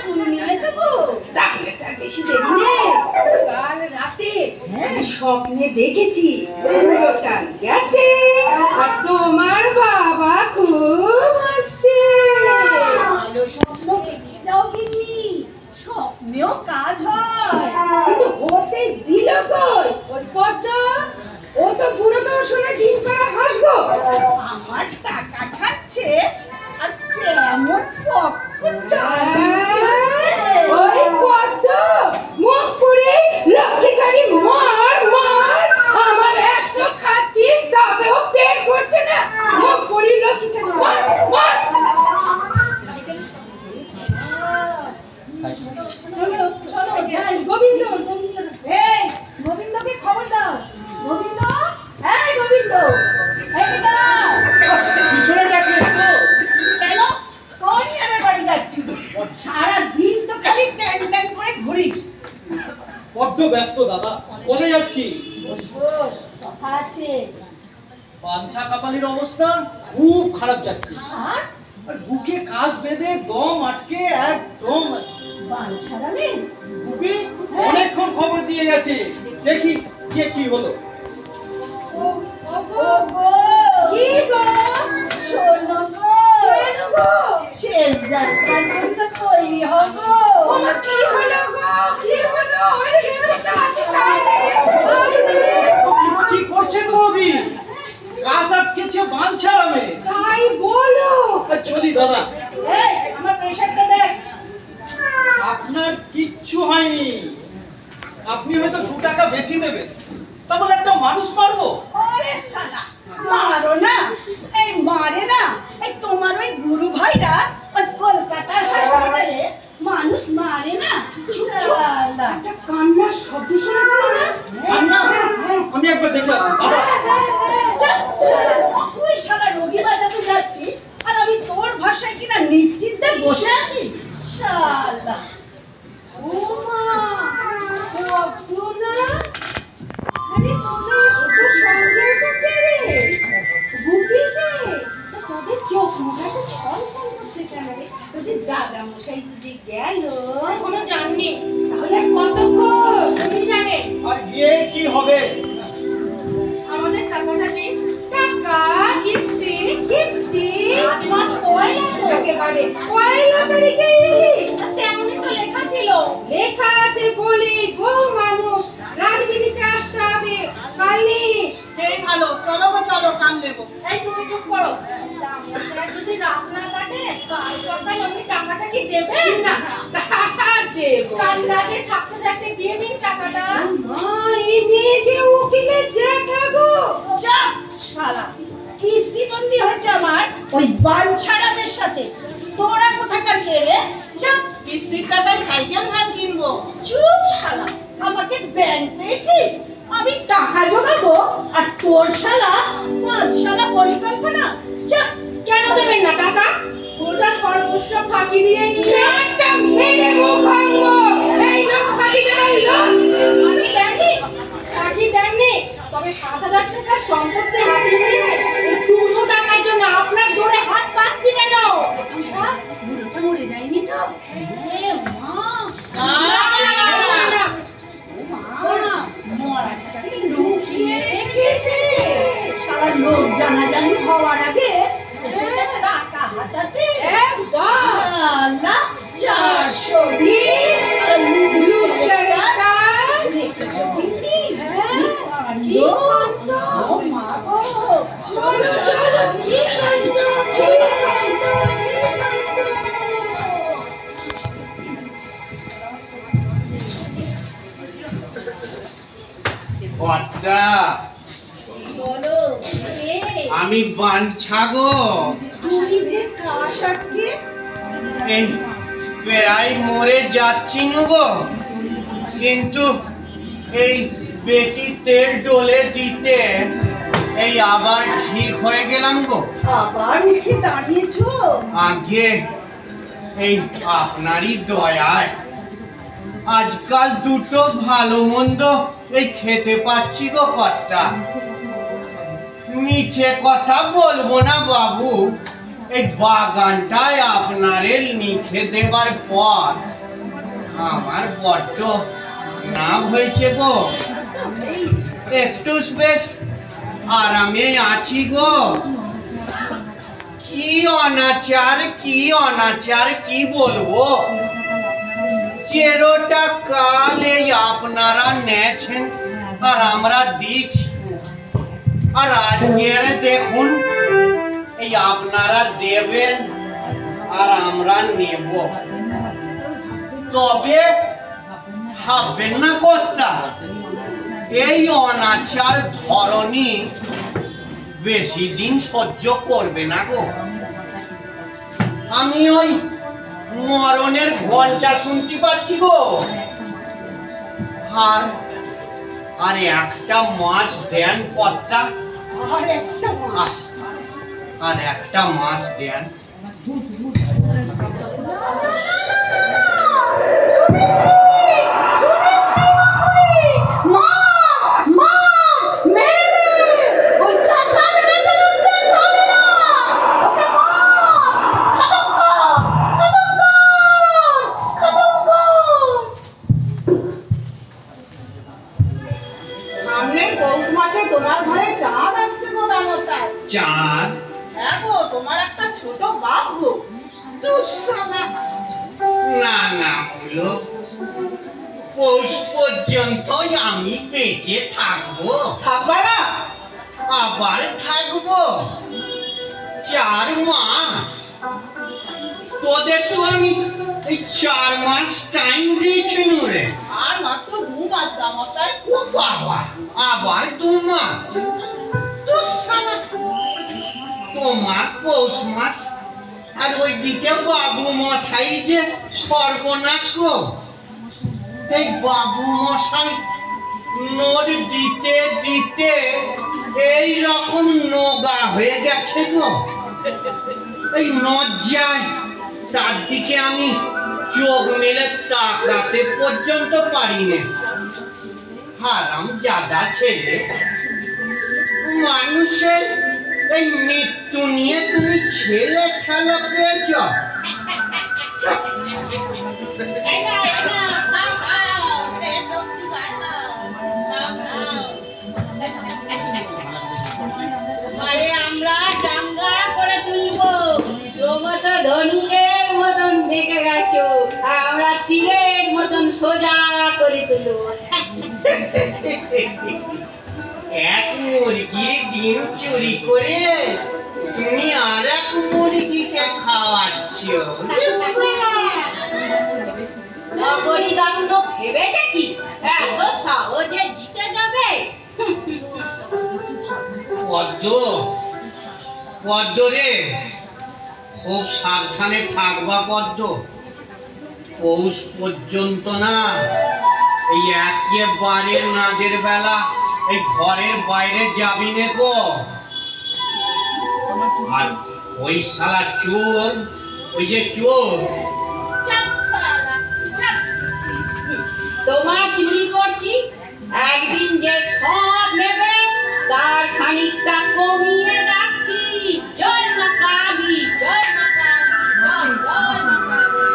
পূর্ণিমে তো গো। তাহলে তার বেশি দেরি নেই। কাল রাতে আমি স্বপ্নে দেখেছি বুড়োটা গেছে আর তোমার বাবা খুব আসছে। ভালো স্বপ্ন দেখে যাও গিন্নি, স্বপ্নেও কাজ হয়। কিন্তু হতে দিল কই ওই পদ্ম? ও তো বুড়ো দর্শনে ডিম করা হাসবো। আমার টাকা খাচ্ছে আর কেমন পক্কটা ওই পদ্ম মুখ পুরে লক্ষ্মী ছাড়ি মার মার বড্ড ব্যস্ত দাদা, বলে যাচ্ছি। কথা আছে। পাঞ্ছা কাপালির অবস্থা খুব খারাপ যাচ্ছে, আর আর বুকে কাজ বেঁধে দম আটকে একদম। বাঞ্ছারামে বুবি অনেকক্ষণ খবর দিয়ে গেছে, দেখি কে কি হলো। ও গো কি গো? শোনো গো, কেন গো? শেষ যাত্রার জন্য তৈরি হবো। ওমা কি হলো গো? কি হলো? ওই ছেলে তো আছে সাইডে। কি করছেন বৌদি? কাজ আটকেছে বাঞ্ছারামে। তাই বলো। চলি দাদা। এই আমার প্রেশারটা দেখ। আপনার কিচ্ছু হয়নি, আপনি হয়তো 2 টাকা বেশি দেবেন, তাহলে একটা মানুষ মারবো। ওরে শালা, মারো না, এই মারে না, এই তোমার ওই গুরু ভাইরা ওই কলকাতার হাসপাতালে মানুষ মারে না। শালা, একটা কান্নার শব্দ শোনা গেল না? কান্না? আমি একবার দেখে আসি দাদা। চুপ, শালা, তুই শালা রোগী বাঁচাতে যাচ্ছিস আর আমি তোর ভাষায় কিনা নিশ্চিন্তে বসে আছি। শালা, ওমা কত না? আরে তোদের শুধু সঙ্গের করতে রে বুবি যে তোদের চোখ মুখে ছল ছল করছে কেন রে? তোদের দাদা মশাই যে গেল কোনো জাননি, তাহলে কতক্ষণ তুমি জানে? আর গিয়ে কি হবে? আমাদের টাকাটা কি? টাকা কিস্তি কিস্তি আজ মাস পয়লা তো একেবারে পয়লা তারিখে তেমনই তো লেখা ছিল। লেখা আছে বলি গো মানুষ রাজবিধিতে আসতে হবে কালি। সেই ভালো, চলো গো চলো, কাম নেবো। এই তুমি চুপ করো। যদি রাত না কাটে কাল সকালে আপনি টাকাটা কি দেবেন? না দেবো। কাল রাতে থাকতে থাকতে দিয়ে দিন টাকাটা। মা এই মেয়ে যে উকিলের জ্যাঠা গো। চাপ শালা, কিস্তিবন্দি হয়েছে আমার ওই বাঞ্ছারামের সাথে। তোরা কোথাকার কে রে? চাপ, কিস্তির টাকায় সাইকেল ভ্যান কিনবো। চুপ শালা, আমাকে ব্যাংক পেয়েছিস? আমি টাকা জোগাবো আর তোর শালা শালা পরিকল্পনা। চাপ, কেন দেবেন না টাকা? ওটা সর্বস্ব ফাঁকি দিয়ে নিয়ে একটা মেরে মুখ ভাঙবো। এই লোক ফাঁকি দেবেন লোক ফাঁকি দেননি, ফাঁকি দেননি। তবে 7,000 টাকার সম্পত্তি হাতে নিয়ে এই 200 টাকার জন্য আপনার দৌড়ে হাত পাচ্ছি কেন? আচ্ছা বুড়োটা মরে যায়নি তো? এ মা, না। মরাটাকে লুকিয়ে রেখেছে। শালা লোক জানাজানি হওয়ার আগে এসেছে টাকা হাতাতে। শালা 420 শালা লুকিয়ে রেখেছে বিন্দি। কি কাণ্ড! ও মা গো! চলো চলো কি কাণ্ড, কি কাণ্ড, কি কাণ্ড। কর্তা, বলো কে? আমি বাঞ্ছা গো। তুমি যে কার সাথে? এই প্রায় মরে যাচ্ছি নু গো, কিন্তু এই বেটি তেল ডোলে দিতে এই আবার ঠিক হয়ে গেলাম গো। আবার উঠে দাঁড়িয়েছো? আগে এই আপনারই দয়ায় আজকাল দুটো ভালো মন্দ এই খেতে পাচ্ছি গো কর্তা। মিছে কথা বলবো না বাবু, এই বাগানটায় আপনারে লিখে দেবার পর আমার বড্ড নাম হয়েছে গো। একটু বেশ আরামে আছি গো। কি অনাচার, কি অনাচার, কি বলবো। 13টা কাল এই আপনারা নেছেন আর আমরা দিচ্ছি, আর আজকের দেখুন এই আপনারা দেবেন আর আমরা নেব। তবে ভাববেন না কর্তা, এই অনাচার ধরনী বেশি দিন সহ্য করবে না গো। আমি ওই মরণের ঘন্টা শুনতে পাচ্ছি গো। আর একটা মাস দেন কর্তা, আর একটা মাস? আর একটা মাস দেন। শুনিস নি, শুনিস নি মাসে তোমার ঘরে চাঁদ আসছে গো দামোসাই। চাঁদ? হ্যাঁ গো, তোমার একটা ছোট বাপ গো। দুঃসালা। না না হলো, পৌষ পর্যন্ত আমি বেঁচে থাকবো। থাকবা না? আবার থাকবো 4 মাস। তোদের তো আমি এই 4 মাস টাইম দিয়েছিল রে। আর মাত্র 2 মাস দামোসাই। ও বাবা, আবার 2 মাস? তোমার পৌষ মাস আর ওইদিকে বাবু মশাই যে সর্বনাশ গো। এই বাবু মশাই নোট দিতে দিতে এই রকম নোগা হয়ে গেছে গো। এই লজ্জায় তার দিকে আমি চোখ মেলে তাকাতে পর্যন্ত পারি না। হারাম জাদা ছেলে, মানুষের এই মৃত্যু নিয়ে তুমি ছেলে খেলা পেয়েছ? আরে আমরা চাঙ্গা করে তুলবো, তোমরা তো ধনুকের মতন ঢেকে গেছো, আর আমরা তীরের মতন সোজা করে তুলবো। এক মুরগির ডিম চুরি করে তুমি আর এক মুরগিকে খাওয়াচ্ছ। নগরী দত্ত ভেবেছে কি এত সহজে জিতে যাবে? পদ্ম, পদ্ম রে, খুব সাবধানে থাকবা পদ্ম। পৌষ পর্যন্ত না এই একেবারে নাদের বেলা এই ঘরের বাইরে যাবি নে গো। আর ওই শালা চোর, ওই যে চোর, তোমার চুরি করছি, একদিন যে সব নেবে তার খানিকটা কমিয়ে রাখছি। জয় মা কালী, জয় মা কালী, জয় জয় মা কালী।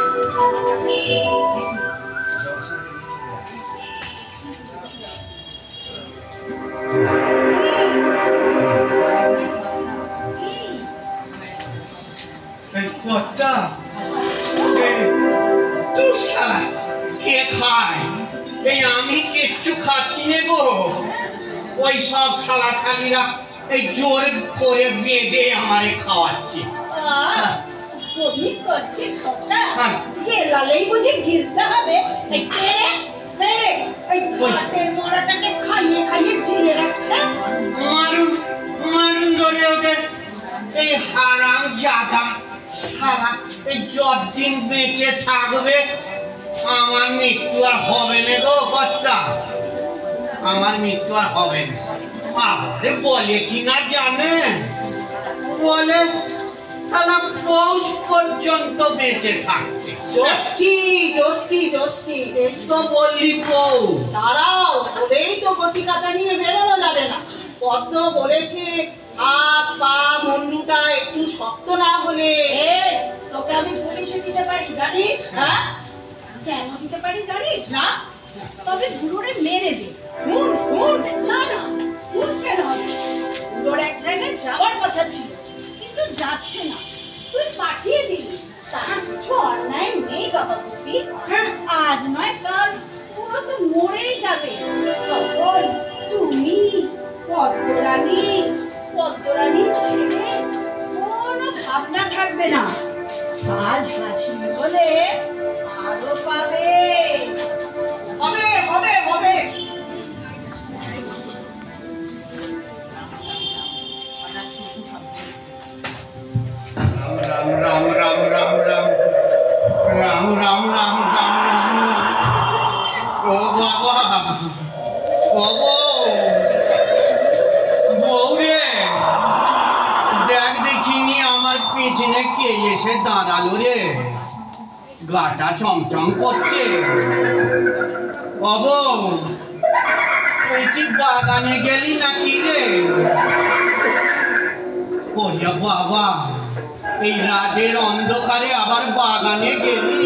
এই কর্তা, তুই শালা কে খায়? এই আমি কিচ্ছু খাচ্ছি নে গো। ওই সব শালা শালিরা এই জোর করে বেঁধে আমারে খাওয়াচ্ছে। তুমি করছে কথা, গেলালেই বুঝে গিলতে হবে। এই কেড়ে কেড়ে এই ঘাটের মরাটাকে খাইয়ে খাইয়ে চিড়ে রাখছে। মারুন মারুন ধরে ওদের। এই হারাম জাদা শালা এই যতদিন বেঁচে থাকবে আমার মৃত্যু আর হবে না গো কর্তা, আমার মৃত্যু আর হবে না। আবারে বলে কি না জানেন, বলে শালা পৌষ পর্যন্ত বেঁচে থাকতে। জ্যোষ্ঠী জ্যোষ্ঠী জ্যোষ্ঠী, এই তো বললি পৌষ। দাঁড়াও, তবেই তো কচি কাঁচা নিয়ে বেরোনো যাবে না। পদ্ম বলেছে হাত পা মুন্ডুটা একটু শক্ত না হলে। তোকে আমি পুলিশে দিতে পারি জানিস? হ্যাঁ, কেন দিতে পারি জানিস না? তবে গুরুরে মেরে দে। হুন হুন, না না, হুন কেন হবে? গুরুর এক জায়গায় যাওয়ার কথা ছিল, কিন্তু যাচ্ছে না, তুই পাঠিয়ে দিলি। তার কিছু অন্যায় নেই বাবা কবি। হ্যাঁ, আজ নয় কাল পুরো তো মরেই যাবে। তখন তুমি পদ্মরানী, পদ্মরানীর ছেলে কোনো ভাবনা থাকবে না। আজ হাসি বলে আরো পাবে। হবে হবে হবে। রাম রাম রাম রাম রাম রাম রাম রাম রাম রাম। ও বাবা, ও বউ রে, দেখ দেখিনি আমার পিছনে কে এসে দাঁড়ালো রে। গাটা চমচম করছে। ও বউ, তুই কি বাগানে গেলি নাকি রে? ওরে বাবা, এই রাতের অন্ধকারে আবার বাগানে গেলি?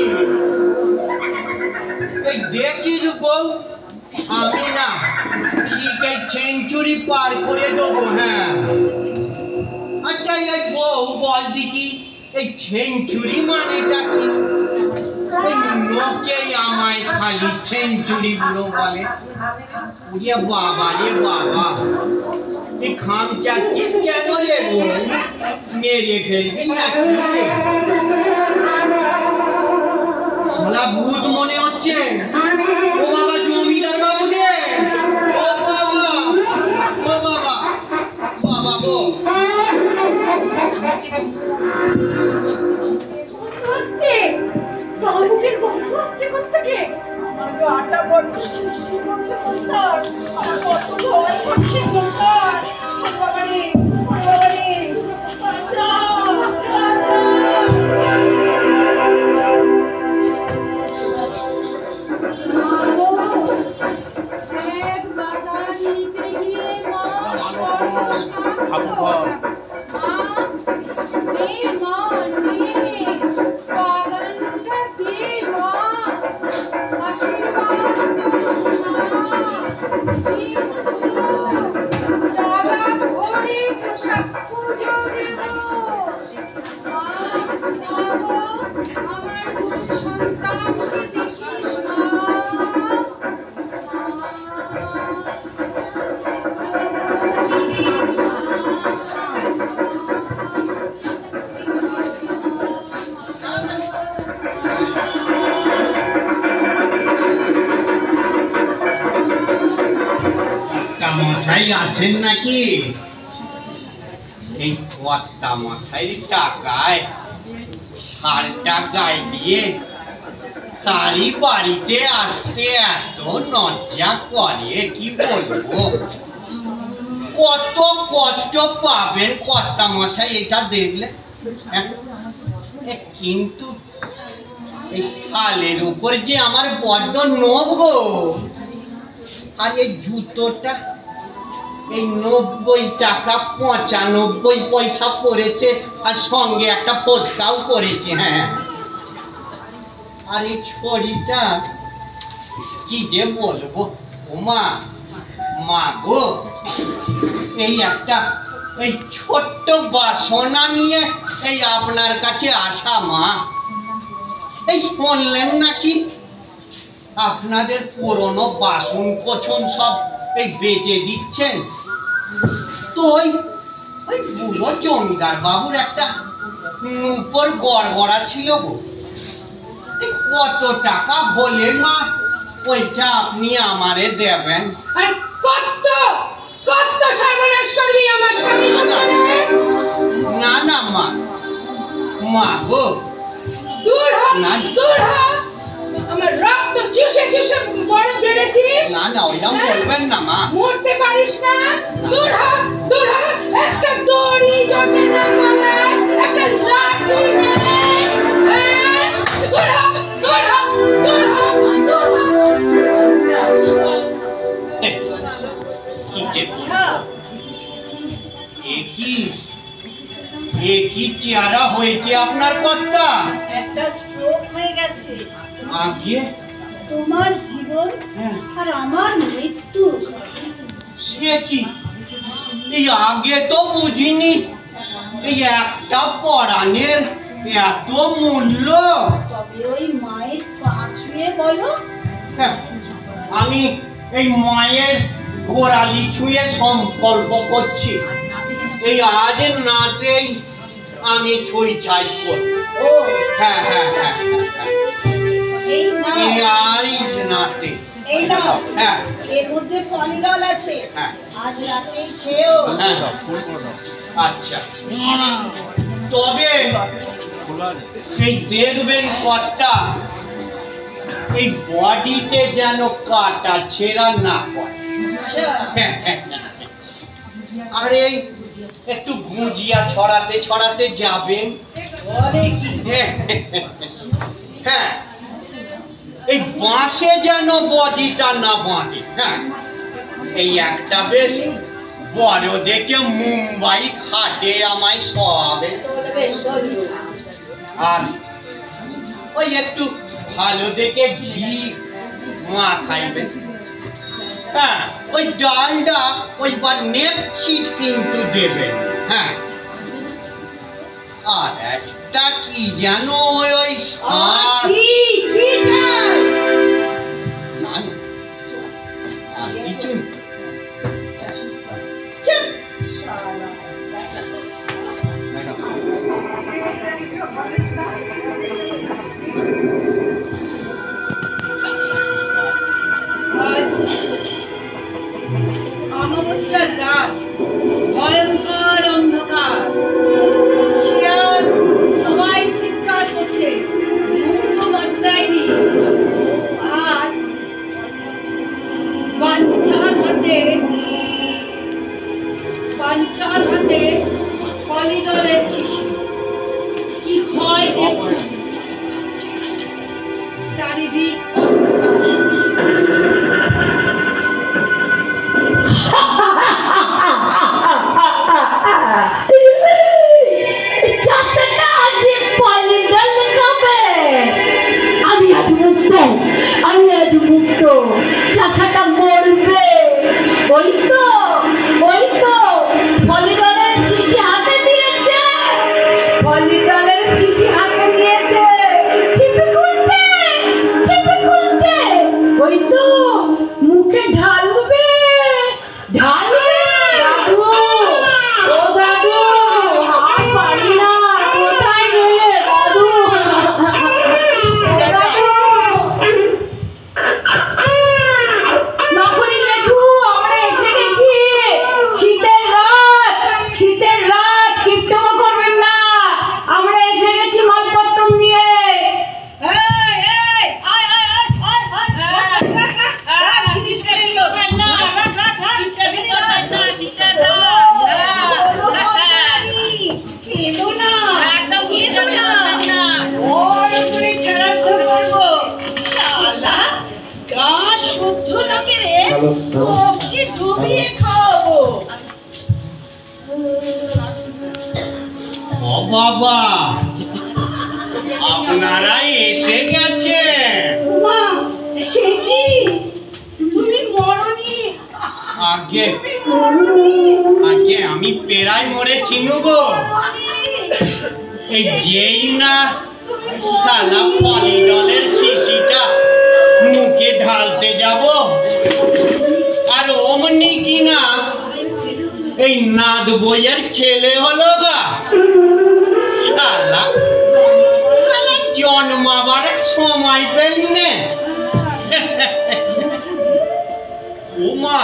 এই দেখিস বউ, আমি না ঠিক এই সেঞ্চুরি পার করে দেবো। হ্যাঁ আচ্ছা এই বউ বল দেখি এই সেঞ্চুরি মানেটা কি? লোকে আমায় খালি সেঞ্চুরি বুড়ো বলে। ওরে বাবা রে বাবা, এই খাম চাচ্ছিস কেন রে বউ? মেরে ফেলবি নাকি রে? শালা ভূত মনে হচ্ছে। ও বাবা জমিদার বাবু রে, ও বাবা, ও বাবা, বাবা গো। বাবুকে গন্ধ আসছে কোত্থেকে? আমার গাটা বড্ড শিরশির করছে কোথায়, আমার কত ভয় করছে কোথায়। ওরে বাবা রে, ওরে বাবা রে, বাঁচাও, বাঁচাও। এক বাগান নিতে গিয়ে মা বাগানটা দে মা, আশীর্বাদ ডালা ভরে পোশাক পুজো দেব। মা আমার দুই সন্তানকে দেখিস মা। মশাই আছেন নাকি? এই কর্তা মশাইয়ের টাকায় সারটা গায়ে দিয়ে তারই বাড়িতে আসতে এত লজ্জা করে কি বলবো। কত কষ্ট পাবেন কর্তা মশাই এটা দেখলে। কিন্তু এই শালের উপর যে আমার বড্ড নোভ গো। আর এই জুতোটা এই 90 টাকা 95 পয়সা পড়েছে, আর সঙ্গে একটা ফোসকাও করেছে। হ্যাঁ আর এই ছড়িটা কি যে বলবো। ও মা, মা গো, এই একটা এই ছোট্ট বাসনা নিয়ে এই আপনার কাছে আসা মা। এই শুনলেন নাকি আপনাদের পুরনো বাসন কোছন সব এই বেচে দিচ্ছেন? তো ওই বুড়ো জমিদার বাবুর একটা উপর গড়গড়া ছিল গো। কত টাকা হলে মা ওইটা আপনি আমারে দেবেন? আর কত কত সর্বনাশ করবি আমার স্বামী? না না মা, মা গো দূর হ, দূর হ। আমার রক্ত চুষে চুষে বড় বেড়েছিস। না না ওইরকম বলবেন না মা। মরতে পারিস না। দূর হ, দূর হ। একটা দড়ি জোটে না গলায়, একটা লাঠি নে। দূর হ, দূর হ, দূর হ, দূর হ। কি যে কি চেহারা হয়েছে আপনার কর্তা? একটা স্ট্রোক হয়ে গেছে। আগে তোমার জীবন আর আমার মৃত্যু। সে কি? এই আগে তো বুঝিনি এই একটা পরাণের এত মূল্য। তবে ওই মায়ের পা ছুঁয়ে বলো। হ্যাঁ, আমি এই মায়ের গোড়ালি ছুঁয়ে সংকল্প করছি এই আজ নাতেই আমি ছুঁই ছাই করব। হ্যাঁ হ্যাঁ হ্যাঁ, এই আরই নাতে। এই নাও, হ্যাঁ এর মধ্যে ফলিডল আছে, হ্যাঁ আজ রাতেই খেও। হ্যাঁ আচ্ছা, তবে এই দেখবেন কর্তা এই বডিতে যেন কাটা ছেঁড়া না পড়ে। আর এই একটু গুজিয়া ছড়াতে ছড়াতে যাবেন। হ্যাঁ, এই বাঁশে যেন বডিটা না বাঁধে। হ্যাঁ, এই একটা বেশ বড় দেখে মুম্বাই খাটে আমায় শোয়াবে। আর ওই একটু ভালো দেখে ঘি মা খাইবে। হ্যাঁ, ওই ডালটা ওইবার নেপচিট কিন্তু দেবেন। হ্যাঁ, আর একটা কি যেন ওই কিছু অমাবস্যার রাত, ভয়ঙ্কর অন্ধকার, শিয়াল সবাই চিৎকার করছে, মুখ তো বার্তায়নি। আজ বাঞ্ছার হাতে কলিদলের শিশু। কি হয় দেখুন, চারিদিক আমি আজ মুক্ত, চাষাটা মরবে। ওই তো ভলিবলের শিশি হাতে নিয়েছে, চিপে খুলছে। ওই তো মুখে ঢালবে। দাদু, ও দাদু, আর পারি না, কোথায় গেলে দাদু? বাবা, আপনারা এসে গেছেন। তুমি মরনি? আগে আমি পেরাই মরেছি গো। এই যেই না সালা পলিডলের শিশিটা মুখে ঢালতে যাব, আর অমনি কিনা এই নাদ বইয়ের ছেলে হলো গা। সালা জন্মাবার সময় পেলি নে। ও মা,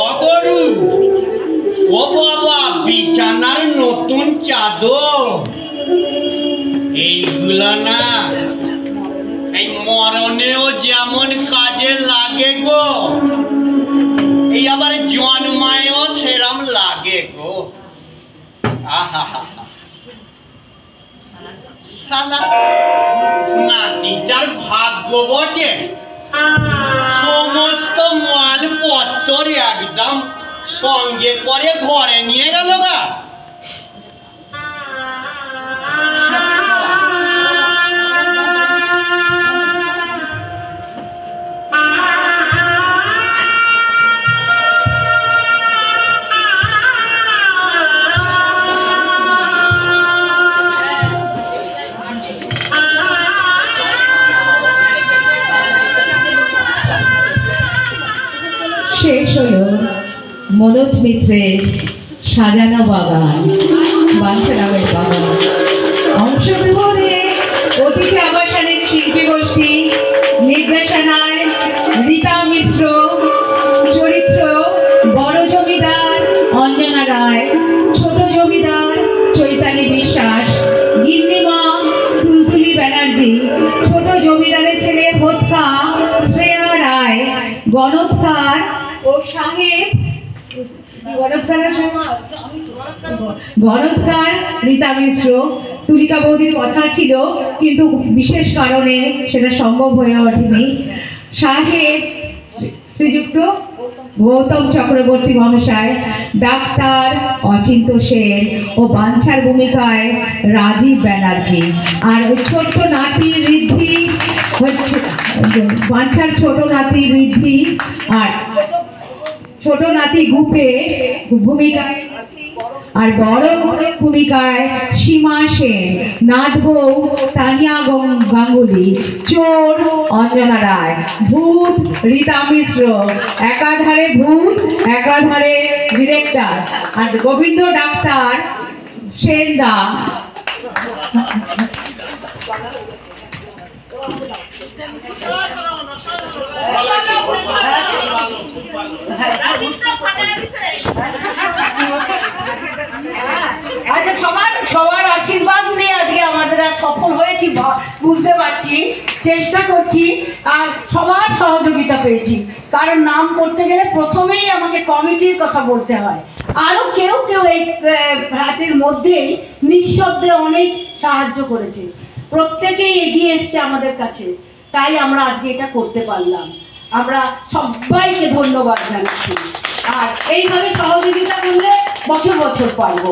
অগরু, ও বাবা, বিছানার নতুন চাদর এইগুলা না এই মরণেও যেমন কাজে লাগে গো, এই আবার জন্মায়ও সেরম লাগে গো। সালা নাতিটার ভাগ্য বটে, সমস্ত মালপত্র একদম সঙ্গে করে ঘরে নিয়ে গেল গা। শেষ হলো মনোজ মিত্রের সাজানো বাগান, বাঞ্ছারামের বাগান। অংশগ্রহণে অতিথি আবাসনের শিল্পী গোষ্ঠী, নির্দেশনায় রীতা মিশ্র, চরিত্র বড় জমিদার অঞ্জনা রায়, ছোট জমিদার চৈতালি বিশ্বাস, গিন্নিমা তুলতুলি ব্যানার্জি, ছোট জমিদারের ছেলে ভোটকা শ্রেয়া রায়, গণৎকার ও সাহেব গণৎকার রীতা মিশ্র। তুলিকা বৌদির কথা ছিল, কিন্তু বিশেষ কারণে সেটা সম্ভব হয়ে ওঠেনি। সাহেব শ্রীযুক্ত গৌতম চক্রবর্তী মহাশয়, ডাক্তার অচিন্ত সেন ও বাঞ্ছার ভূমিকায় রাজীব ব্যানার্জি, আর ওই ছোট্ট নাতি ঋদ্ধি হচ্ছে বাঞ্ছার ছোট নাতি ঋদ্ধি, আর ছোট নাতি গুপে ভূমিকায়, আর বড় ভূমিকায় সীমা সেন, নাথ বউ তানিয়া গাঙ্গুলি, চোর অঞ্জনা রায়, ভূত রীতা মিশ্র, একাধারে ভূত একাধারে ডিরেক্টর, আর গোবিন্দ ডাক্তার সেনদা। আচ্ছা, সবার আশীর্বাদ নিয়ে আজকে আমাদের আর সফল হয়েছি বুঝতে পারছি, চেষ্টা করছি, আর সবার সহযোগিতা পেয়েছি। কারণ নাম করতে গেলে প্রথমেই আমাকে কমিটির কথা বলতে হয়। আরও কেউ এই রাতের মধ্যেই নিঃশব্দে অনেক সাহায্য করেছে, প্রত্যেকেই এগিয়ে এসছে আমাদের কাছে, তাই আমরা আজকে এটা করতে পারলাম। আমরা সবাইকে ধন্যবাদ জানাচ্ছি, আর এইভাবে সহযোগিতা করলে বছর বছর পারবো।